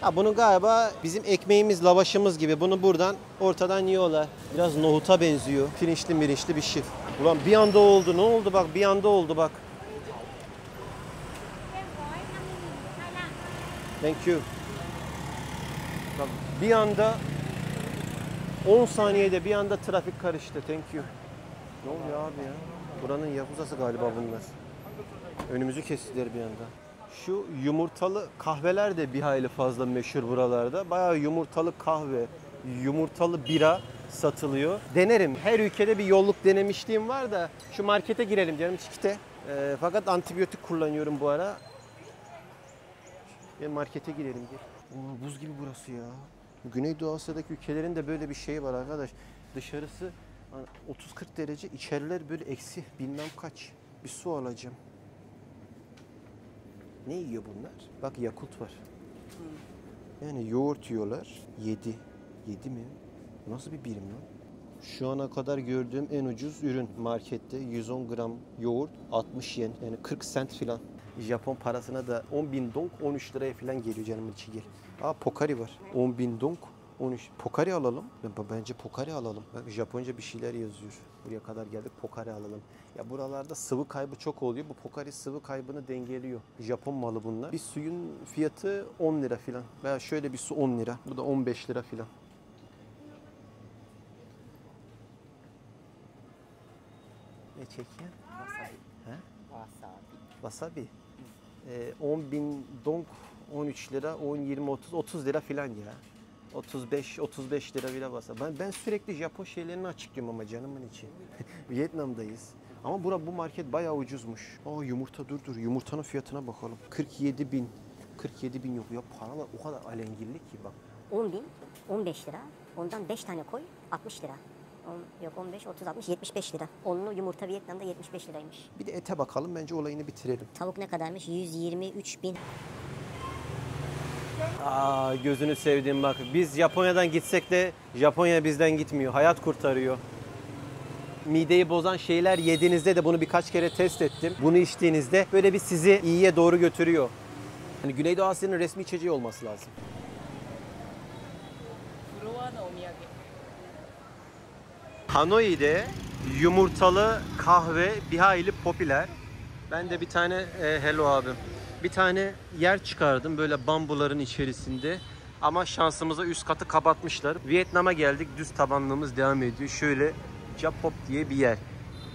Ha bunu galiba bizim ekmeğimiz, lavaşımız gibi. Bunu buradan ortadan yiyorlar. Biraz nohuta benziyor. Pirinçli bir şey. Ulan bir anda oldu. Ne oldu bak, bir anda oldu bak. Thank you. Bak bir anda 10 saniyede bir anda trafik karıştı. Thank you. Ne oluyor abi ya? Buranın yakuzası galiba bunlar. Önümüzü kestiler bir anda. Şu yumurtalı kahveler de bir hayli fazla meşhur buralarda. Bayağı yumurtalı kahve, yumurtalı bira satılıyor. Denerim. Her ülkede bir yolluk denemişliğim var da şu markete girelim canım, çikite. Fakat antibiyotik kullanıyorum bu ara. Markete girelim gel. Buz gibi burası ya. Güneydoğu Asya'daki ülkelerin de böyle bir şeyi var arkadaş. Dışarısı 30-40 derece, içeriler böyle eksi bilmem kaç. Bir su alacağım. Ne yiyor bunlar? Bak Yakult var. Yani yoğurt yiyorlar. 7 mi? Nasıl bir birim lan? Şu ana kadar gördüğüm en ucuz ürün markette 110 gram yoğurt 60 yen. Yani 40 sent filan. Japon parasına da 10.000 dong 13 liraya filan geliyor canımın içi gel. Aa Pocari var. 10.000 dong 13. Pocari alalım. Bence Pocari alalım. Bak Japonca bir şeyler yazıyor. Buraya kadar geldik, Pocari alalım. Ya buralarda sıvı kaybı çok oluyor. Bu Pocari sıvı kaybını dengeliyor. Japon malı bunlar. Bir suyun fiyatı 10 lira filan. Veya şöyle bir su 10 lira. Bu da 15 lira filan. Ne çekiyor? Wasabi. He? Wasabi. 10.000 dong 13 lira, 10, 20, 30 lira filan ya. 35 lira bile basa. Ben sürekli Japon şeylerini açıklıyorum ama canımın içi. Vietnam'dayız. Ama bu market bayağı ucuzmuş. Aa yumurta dur. Yumurtanın fiyatına bakalım. 47.000. 47.000 yok. Ya paralar o kadar alengirli ki bak. 10.000, 15 lira. Ondan 5 tane koy, 60 lira. Yok 15, 30, 60, 75 lira. Onlu yumurta Vietnam'da 75 liraymış. Bir de ete bakalım. Bence olayını bitirelim. Tavuk ne kadarmış? 123.000. Aa gözünü sevdiğim bak. Biz Japonya'dan gitsek de Japonya bizden gitmiyor. Hayat kurtarıyor. Mideyi bozan şeyler yediğinizde de bunu birkaç kere test ettim. Bunu içtiğinizde böyle bir sizi iyiye doğru götürüyor. Hani Güneydoğu Asya'nın resmi içeceği olması lazım. Hanoi'de yumurtalı kahve bir hayli popüler. Ben de bir tane hello abim. Bir tane yer çıkardım böyle bambuların içerisinde. Ama şansımıza üst katı kapatmışlar. Vietnam'a geldik. Düz tabanlığımız devam ediyor. Şöyle Japop diye bir yer.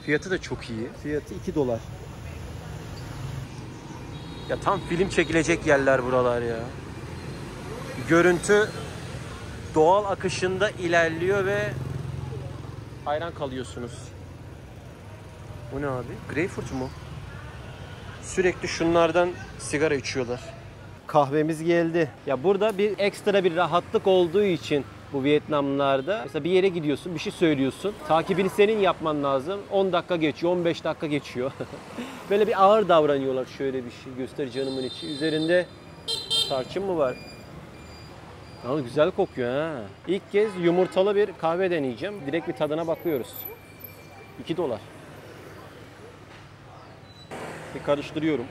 Fiyatı da çok iyi. Fiyatı $2. Ya tam film çekilecek yerler buralar ya. Görüntü doğal akışında ilerliyor ve hayran kalıyorsunuz. Bu ne abi? Greyfurt mu? Sürekli şunlardan sigara içiyorlar. Kahvemiz geldi. Ya burada bir ekstra bir rahatlık olduğu için bu Vietnamlılarda mesela bir yere gidiyorsun, bir şey söylüyorsun. Takibini senin yapman lazım. 10 dakika geçiyor, 15 dakika geçiyor. Böyle bir ağır davranıyorlar. Şöyle bir şey göster canımın içi. Üzerinde tarçın mı var? Ama güzel kokuyor ha. İlk kez yumurtalı bir kahve deneyeceğim. Direkt bir tadına bakıyoruz. $2. Bir karıştırıyorum.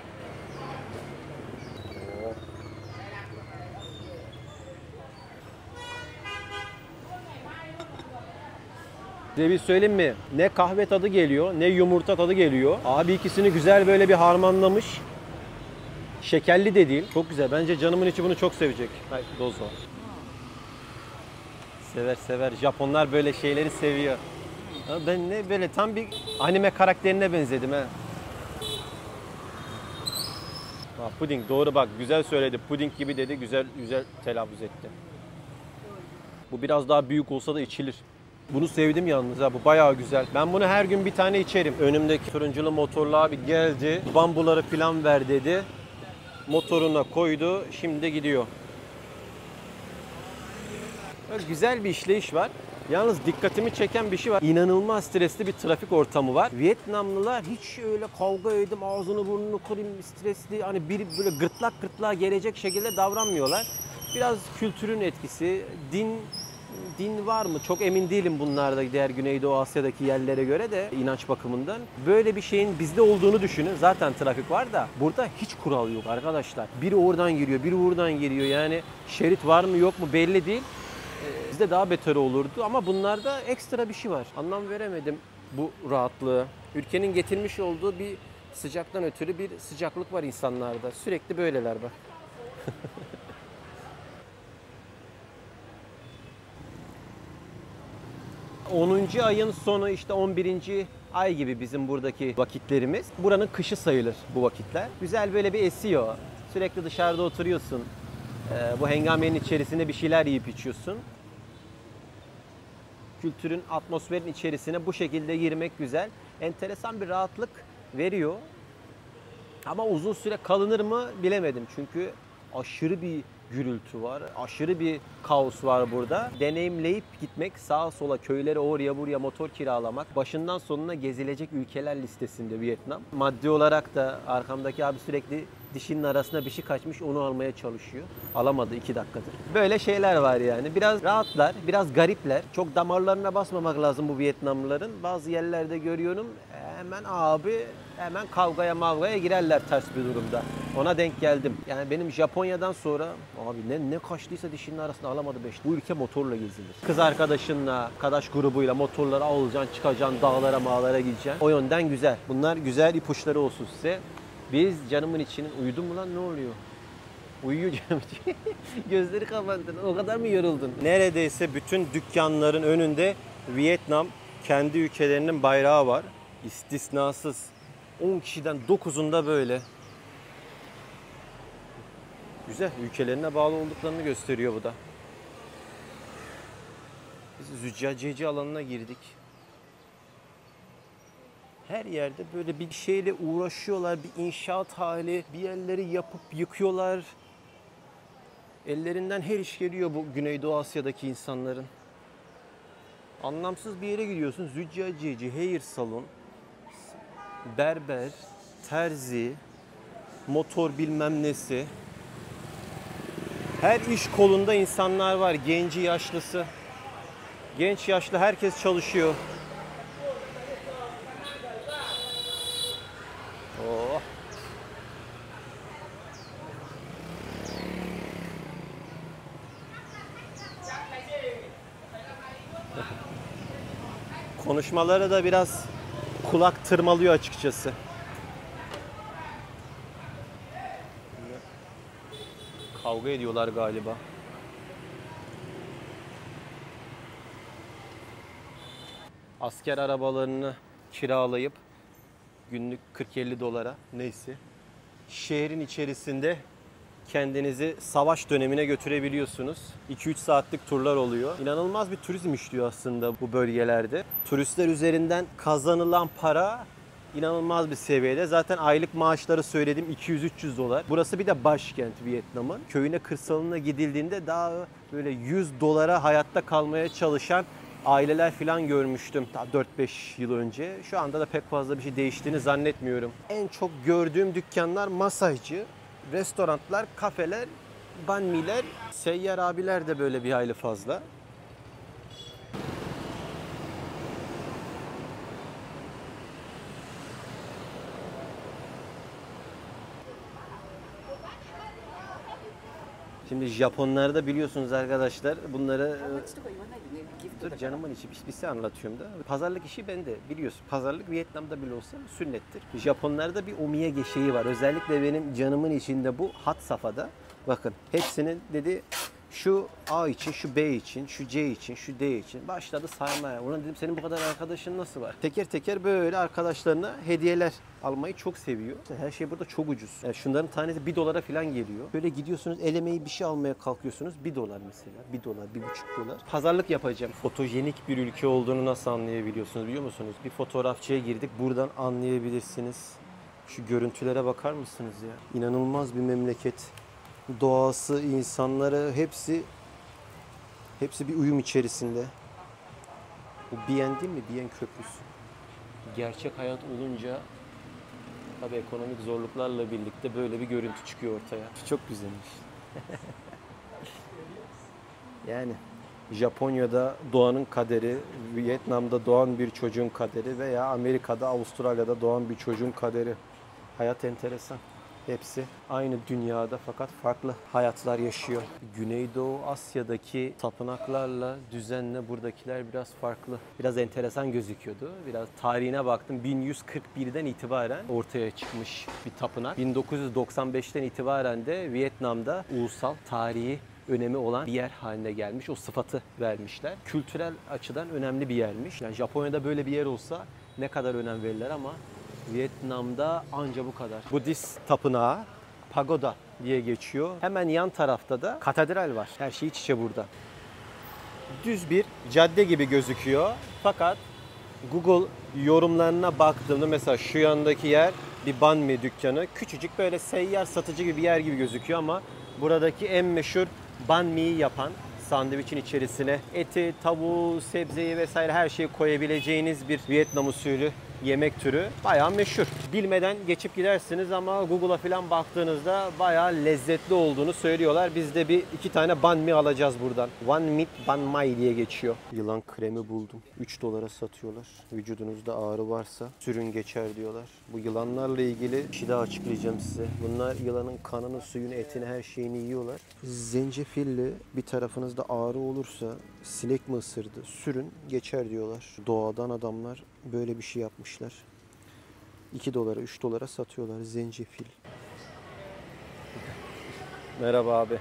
Size bir söyleyeyim mi? Ne kahve tadı geliyor, ne yumurta tadı geliyor. Abi ikisini güzel böyle bir harmanlamış. Şekerli de değil. Çok güzel. Bence canımın içi bunu çok sevecek. Hayır, dozo. Sever sever. Japonlar böyle şeyleri seviyor. Ben ne böyle tam bir anime karakterine benzedim ha. Puding doğru bak güzel söyledi. Puding gibi dedi. Güzel telaffuz etti. Bu biraz daha büyük olsa da içilir. Bunu sevdim yalnız ha. Bu bayağı güzel. Ben bunu her gün bir tane içerim. Önümdeki turunculu motorlu abi geldi. Bambuları falan ver dedi. Motoruna koydu. Şimdi gidiyor. Böyle güzel bir işleyiş var. Yalnız dikkatimi çeken bir şey var. İnanılmaz stresli bir trafik ortamı var. Vietnamlılar hiç öyle kavga edip ağzını burnunu kırayım stresli hani biri böyle gırtlağa gelecek şekilde davranmıyorlar. Biraz kültürün etkisi, din var mı? Çok emin değilim bunlarda diğer Güneydoğu Asya'daki yerlere göre de inanç bakımından. Böyle bir şeyin bizde olduğunu düşünün. Zaten trafik var da burada hiç kural yok arkadaşlar. Biri oradan giriyor, biri buradan giriyor. Yani şerit var mı yok mu belli değil. Bizde daha beter olurdu ama bunlarda ekstra bir şey var. Anlam veremedim bu rahatlığı. Ülkenin getirmiş olduğu bir sıcaktan ötürü bir sıcaklık var insanlarda. Sürekli böyleler bak. 10. ayın sonu işte 11. ay gibi bizim buradaki vakitlerimiz. Buranın kışı sayılır bu vakitler. Güzel böyle bir esiyor. Sürekli dışarıda oturuyorsun. Bu hengamenin içerisinde bir şeyler yiyip içiyorsun. Kültürün, atmosferin içerisine bu şekilde girmek güzel. Enteresan bir rahatlık veriyor. Ama uzun süre kalınır mı bilemedim. Çünkü aşırı bir gürültü var. Aşırı bir kaos var burada. Deneyimleyip gitmek, sağa sola köylere oraya buraya motor kiralamak. Başından sonuna gezilecek ülkeler listesinde Vietnam. Maddi olarak da arkamdaki abi sürekli dişinin arasına bir şey kaçmış onu almaya çalışıyor. Alamadı 2 dakikadır. Böyle şeyler var yani. Biraz rahatlar, biraz garipler. Çok damarlarına basmamak lazım bu Vietnamlıların. Bazı yerlerde görüyorum hemen kavgaya mavgaya girerler ters bir durumda. Ona denk geldim. Yani benim Japonya'dan sonra abi ne kaçtıysa dişinin arasına alamadı 5. Bu ülke motorla gezilir. Kız arkadaşınla, arkadaş grubuyla motorları alacaksın, çıkacaksın, dağlara mağlara gideceksin. O yönden güzel. Bunlar güzel ipuçları olsun size. Biz canımın içinin uyudun mu lan ne oluyor? Uyuyor canım. Gözleri kapandı. O kadar mı yoruldun? Neredeyse bütün dükkanların önünde Vietnam kendi ülkelerinin bayrağı var. İstisnasız. 10 kişiden 9'unda böyle. Güzel. Ülkelerine bağlı olduklarını gösteriyor bu da. Biz züccaciyeci alanına girdik. Her yerde böyle bir şeyle uğraşıyorlar. Bir inşaat hali. Bir yerleri yapıp yıkıyorlar. Ellerinden her iş geliyor bu Güneydoğu Asya'daki insanların. Anlamsız bir yere gidiyorsun. Züccaciyeci, hair salon, berber, terzi, motor bilmem nesi. Her iş kolunda insanlar var. Genci, yaşlısı. Genç, yaşlı herkes çalışıyor. Oh. Konuşmaları da biraz kulak tırmalıyor açıkçası. Kavga ediyorlar galiba. Asker arabalarını kiralayıp günlük 40-50 dolara neyse şehrin içerisinde kendinizi savaş dönemine götürebiliyorsunuz. 2-3 saatlik turlar oluyor. İnanılmaz bir turizm işliyor aslında bu bölgelerde. Turistler üzerinden kazanılan para inanılmaz bir seviyede. Zaten aylık maaşları söyledim 200-300 dolar. Burası bir de başkent Vietnam'ın. Köyüne, kırsalına gidildiğinde daha böyle 100 dolara hayatta kalmaya çalışan aileler falan görmüştüm daha 4-5 yıl önce. Şu anda da pek fazla bir şey değiştiğini zannetmiyorum. En çok gördüğüm dükkanlar masajcı, restoranlar, kafeler, banmiler, seyyar abiler de böyle bir hayli fazla. Şimdi Japonlarda biliyorsunuz arkadaşlar bunları Dur canımın içi bir şey anlatıyorum da. Pazarlık işi bende biliyorsun. Pazarlık Vietnam'da bile olsa sünnettir. Japonlarda bir omiyage şeyi var. Özellikle benim canımın içinde bu hat safhada. Bakın hepsinin dedi şu A için, şu B için, şu C için, şu D için başladı saymaya. Ulan dedim senin bu kadar arkadaşın nasıl var? Teker teker böyle arkadaşlarına hediyeler almayı çok seviyor. Her şey burada çok ucuz. Yani şunların tanesi $1 falan geliyor. Böyle gidiyorsunuz el emeği bir şey almaya kalkıyorsunuz. $1 mesela. $1, $1,5. Pazarlık yapacağım. Fotojenik bir ülke olduğunu nasıl anlayabiliyorsunuz biliyor musunuz? Bir fotoğrafçıya girdik. Buradan anlayabilirsiniz. Şu görüntülere bakar mısınız ya? İnanılmaz bir memleket. Doğası, insanları hepsi bir uyum içerisinde. Bu Bien değil mi? Bien Köprüsü. Gerçek hayat olunca tabii ekonomik zorluklarla birlikte böyle bir görüntü çıkıyor ortaya. Çok güzelmiş. Yani Japonya'da doğanın kaderi, Vietnam'da doğan bir çocuğun kaderi veya Amerika'da, Avustralya'da doğan bir çocuğun kaderi. Hayat enteresan. Hepsi aynı dünyada fakat farklı hayatlar yaşıyor. Güneydoğu Asya'daki tapınaklarla düzenle buradakiler biraz farklı. Biraz enteresan gözüküyordu. Biraz tarihine baktım. 1141'den itibaren ortaya çıkmış bir tapınak. 1995'ten itibaren de Vietnam'da ulusal tarihi önemi olan bir yer haline gelmiş. O sıfatı vermişler. Kültürel açıdan önemli bir yermiş. Yani Japonya'da böyle bir yer olsa ne kadar önem verirler ama Vietnam'da anca bu kadar. Budist tapınağı Pagoda diye geçiyor. Hemen yan tarafta da katedral var. Her şey iç içe burada. Düz bir cadde gibi gözüküyor. Fakat Google yorumlarına baktığımda mesela şu yandaki yer bir banh mi dükkanı. Küçücük böyle seyyar satıcı gibi bir yer gibi gözüküyor ama buradaki en meşhur banh mi'yi yapan, sandviçin içerisine eti, tavuğu, sebzeyi vesaire her şeyi koyabileceğiniz bir Vietnam usulü yemek türü bayağı meşhur. Bilmeden geçip gidersiniz ama Google'a falan baktığınızda bayağı lezzetli olduğunu söylüyorlar. Biz de bir iki tane banh mi alacağız buradan. One meat banh mai diye geçiyor. Yılan kremi buldum. $3 satıyorlar. Vücudunuzda ağrı varsa sürün geçer diyorlar. Bu yılanlarla ilgili bir şey daha açıklayacağım size. Bunlar yılanın kanını, suyunu, etini, her şeyini yiyorlar. Zencefilli bir tarafınızda ağrı olursa sinek mi ısırdı? Sürün geçer diyorlar. Doğadan adamlar böyle bir şey yapmışlar. $2, $3 satıyorlar zencefil. Merhaba abi.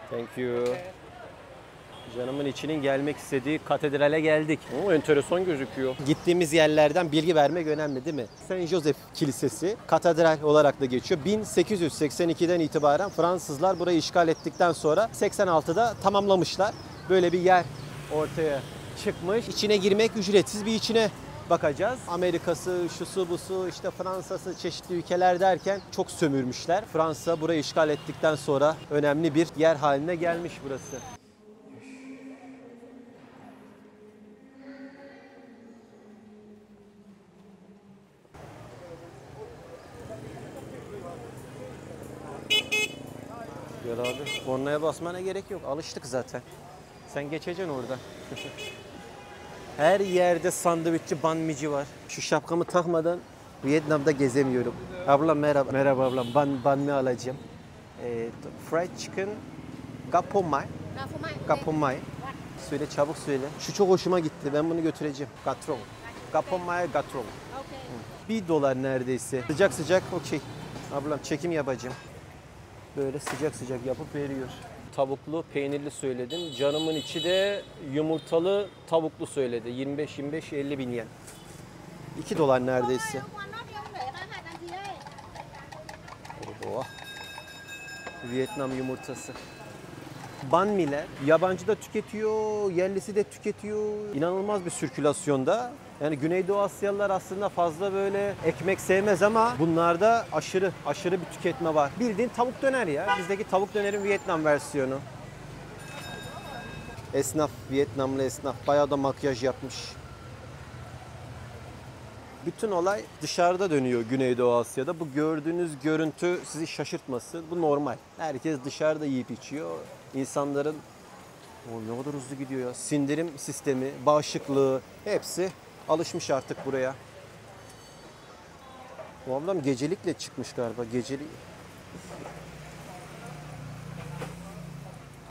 Thank you. Canımın içinin gelmek istediği katedrale geldik. O enteresan gözüküyor. Gittiğimiz yerlerden bilgi vermek önemli değil mi? Saint Joseph Kilisesi katedral olarak da geçiyor. 1882'den itibaren Fransızlar burayı işgal ettikten sonra 86'da tamamlamışlar. Böyle bir yer ortaya çıkmış. İçine girmek ücretsiz, bir içine bakacağız. Amerika'sı, şusu busu, işte Fransa'sı, çeşitli ülkeler derken çok sömürmüşler. Fransa burayı işgal ettikten sonra önemli bir yer haline gelmiş burası. Gel abi. Kornaya basmana gerek yok. Alıştık zaten. Sen geçeceksin oradan. Her yerde sandviççi, banh mi'ci var. Şu şapkamı takmadan Vietnam'da gezemiyorum. Ablam merhaba. Merhaba ablam. Banh mi alacağım. Fried chicken, gap mai. Gap mai. Söyle, çabuk söyle. Şu çok hoşuma gitti. Ben bunu götüreceğim. Gatron. Gap mai, gatron. $1 neredeyse. Sıcak sıcak okey. Ablam çekim yapacağım. Böyle sıcak sıcak yapıp veriyor. Tavuklu, peynirli söyledim. Canımın içi de yumurtalı tavuklu söyledi. 25-50 bin yen. $2 neredeyse. Oh. Vietnam yumurtası. Banh mi'ler yabancı da tüketiyor, yerlisi de tüketiyor. İnanılmaz bir sirkülasyonda. Yani Güneydoğu Asyalılar aslında fazla böyle ekmek sevmez ama bunlarda aşırı bir tüketme var. Bildiğin tavuk döner ya. Bizdeki tavuk dönerin Vietnam versiyonu. Esnaf, Vietnamlı esnaf bayağı da makyaj yapmış. Bütün olay dışarıda dönüyor Güneydoğu Asya'da. Bu gördüğünüz görüntü sizi şaşırtmasın. Bu normal. Herkes dışarıda yiyip içiyor. İnsanların ne kadar hızlı gidiyor ya. Sindirim sistemi, bağışıklığı hepsi alışmış artık buraya. Bu ablam gecelikle çıkmış galiba. Gecelik.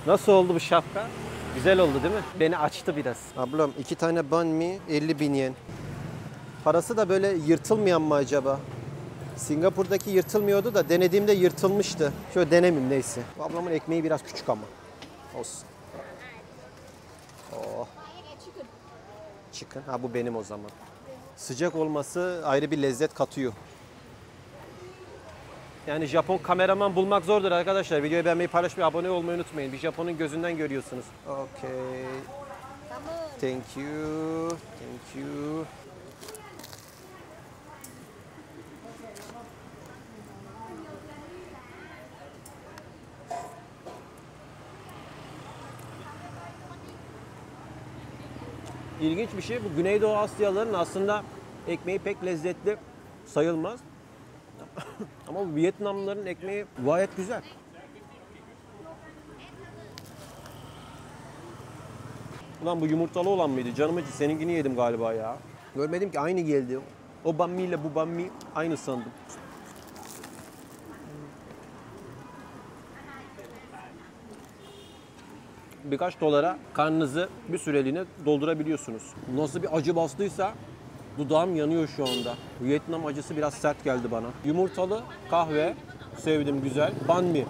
Nasıl oldu bu şapka? Güzel oldu değil mi? Beni açtı biraz. Ablam 2 tane banh mi 50.000 yen. Parası da böyle yırtılmayan mı acaba? Singapur'daki yırtılmıyordu da denediğimde yırtılmıştı. Şöyle denemeyeyim neyse. Bu ablamın ekmeği biraz küçük ama. Olsun. Oh. Chicken. Ha bu benim o zaman. Sıcak olması ayrı bir lezzet katıyor. Yani Japon kameraman bulmak zordur arkadaşlar. Videoyu beğenmeyi, paylaşmayı, abone olmayı unutmayın. Bir Japon'un gözünden görüyorsunuz. Okay. Thank you. Thank you. İlginç bir şey. Bu Güneydoğu Asyalıların aslında ekmeği pek lezzetli sayılmaz. Ama bu Vietnamlıların ekmeği gayet güzel. Ulan bu yumurtalı olan mıydı? Canım acı. Seninkini yedim galiba ya. Görmedim ki aynı geldi. O banh mi ile bu banh mi aynı sandım. Birkaç dolara karnınızı bir süreliğine doldurabiliyorsunuz. Nasıl bir acı bastıysa dudağım yanıyor şu anda. Vietnam acısı biraz sert geldi bana. Yumurtalı kahve sevdim, güzel. Banh mi.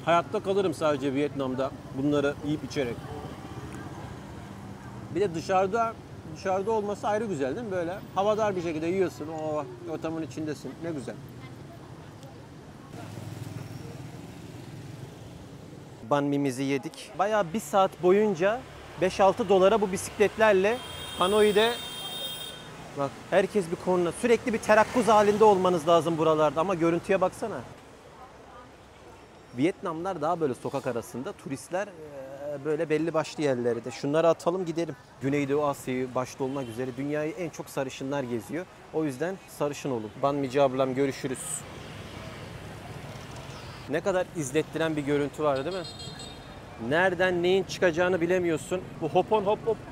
Hayatta kalırım sadece Vietnam'da bunları yiyip içerek. Bir de dışarıda olması ayrı güzel değil mi böyle? Havadar bir şekilde yiyorsun. O ortamın içindesin. Ne güzel. Banh mi'mizi yedik. Bayağı bir saat boyunca 5-6 dolara bu bisikletlerle Hanoi'de bak herkes bir korna. Sürekli bir terakkuz halinde olmanız lazım buralarda ama görüntüye baksana. Vietnamlar daha böyle sokak arasında, turistler böyle belli başlı yerlerde. Şunları atalım gidelim. Güneydoğu Asya'yı başta olmak üzere dünyayı en çok sarışınlar geziyor. O yüzden sarışın olun. Banh mi'ci ablam görüşürüz. Ne kadar izlettiren bir görüntü var değil mi? Nereden neyin çıkacağını bilemiyorsun. Bu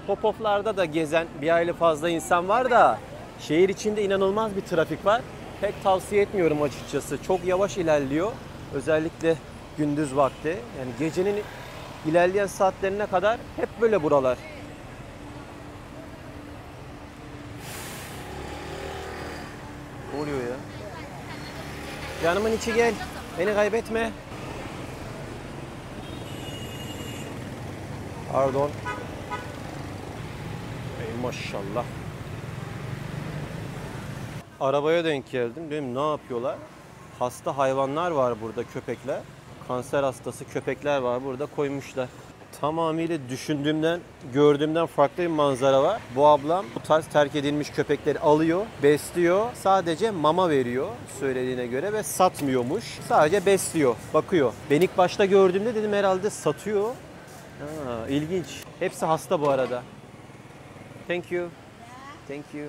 hop-off'larda da gezen bir aile fazla insan var da şehir içinde inanılmaz bir trafik var. Pek tavsiye etmiyorum açıkçası. Çok yavaş ilerliyor. Özellikle gündüz vakti. Yani gecenin ilerleyen saatlerine kadar hep böyle buralar. Ne oluyor ya? Canımın içi gel. Beni kaybetme. Pardon. Ey maşallah. Arabaya denk geldim. Dedim ne yapıyorlar? Hasta hayvanlar var burada, köpekler. Kanser hastası köpekler var burada, koymuşlar. Tamamıyla düşündüğümden, gördüğümden farklı bir manzara var. Bu ablam bu tarz terk edilmiş köpekleri alıyor, besliyor. Sadece mama veriyor söylediğine göre ve satmıyormuş. Sadece besliyor, bakıyor. Ben ilk başta gördüğümde dedim herhalde satıyor. Ha, ilginç. Hepsi hasta bu arada. Thank you. Thank you.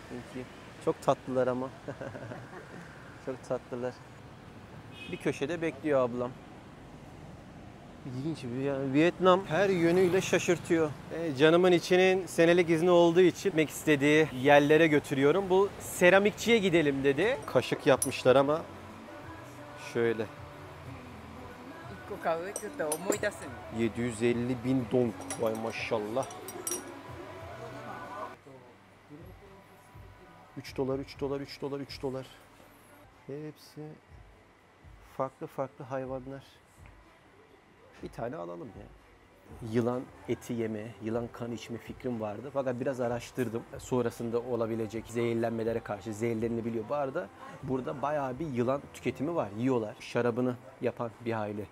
Thank you. Çok tatlılar ama. Çok tatlılar. Bir köşede bekliyor ablam. İlginç bir yani. Vietnam her yönüyle şaşırtıyor. Canımın içinin senelik izni olduğu için gitmek istediği yerlere götürüyorum. Bu seramikçiye gidelim dedi. Kaşık yapmışlar ama şöyle. 750.000 dong. Vay maşallah. 3 dolar, 3 dolar, 3 dolar, 3 dolar. Hepsi farklı hayvanlar. Bir tane alalım ya. Yılan eti yeme, yılan kan içme fikrim vardı. Fakat biraz araştırdım. Sonrasında olabilecek zehirlenmelere karşı zehirlenebiliyor. Bu arada burada bayağı bir yılan tüketimi var. Yiyorlar. Şarabını yapan bir hayli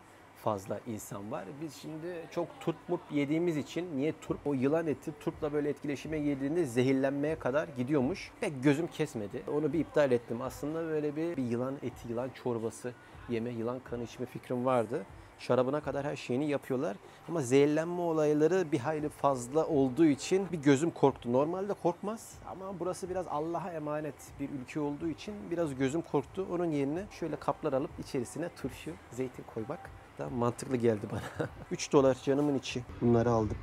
fazla insan var. Biz şimdi çok turp yediğimiz için niye turp? O yılan eti turpla böyle etkileşime girdiğinde zehirlenmeye kadar gidiyormuş. Pek gözüm kesmedi. Onu bir iptal ettim. Aslında böyle bir yılan eti, yılan çorbası yeme, yılan kanı içme fikrim vardı. Şarabına kadar her şeyini yapıyorlar. Ama zehirlenme olayları bir hayli fazla olduğu için bir gözüm korktu. Normalde korkmaz ama burası biraz Allah'a emanet bir ülke olduğu için biraz gözüm korktu. Onun yerine şöyle kaplar alıp içerisine turşu, zeytin koymak da mantıklı geldi bana. 3 dolar canımın içi. Bunları aldık.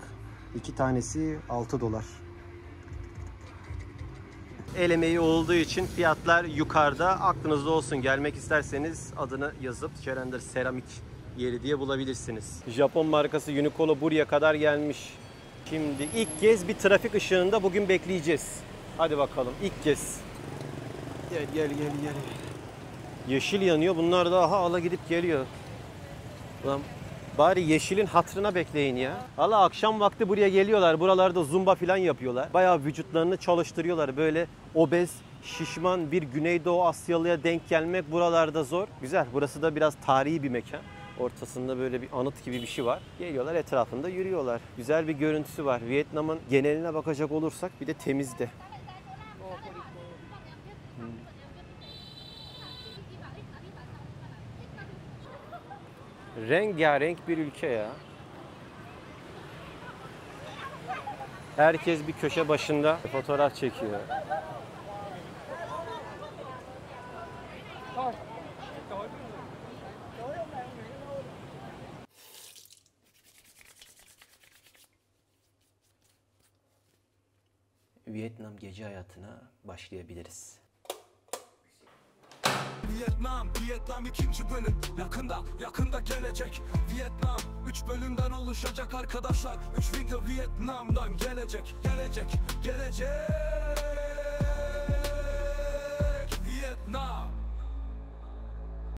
2 tanesi 6 dolar. El emeği olduğu için fiyatlar yukarıda. Aklınızda olsun, gelmek isterseniz adını yazıp Cerender Seramik yeri diye bulabilirsiniz. Japon markası Uniqlo buraya kadar gelmiş. Şimdi ilk kez bir trafik ışığında bugün bekleyeceğiz. Hadi bakalım ilk kez. Gel. Yeşil yanıyor. Bunlar da ala gidip geliyor. Ulan bari yeşilin hatırına bekleyin ya. Valla akşam vakti buraya geliyorlar. Buralarda zumba falan yapıyorlar. Bayağı vücutlarını çalıştırıyorlar. Böyle obez, şişman bir Güneydoğu Asyalıya denk gelmek buralarda zor. Güzel. Burası da biraz tarihi bir mekan. Ortasında böyle bir anıt gibi bir şey var. Geliyorlar, etrafında yürüyorlar. Güzel bir görüntüsü var. Vietnam'ın geneline bakacak olursak bir de temizdi. Rengarenk bir ülke ya. Herkes bir köşe başında fotoğraf çekiyor. Vietnam gece hayatına başlayabiliriz. Vietnam 2. bölüm yakında gelecek. Vietnam 3 bölümden oluşacak arkadaşlar. 3 video Vietnam'dan gelecek.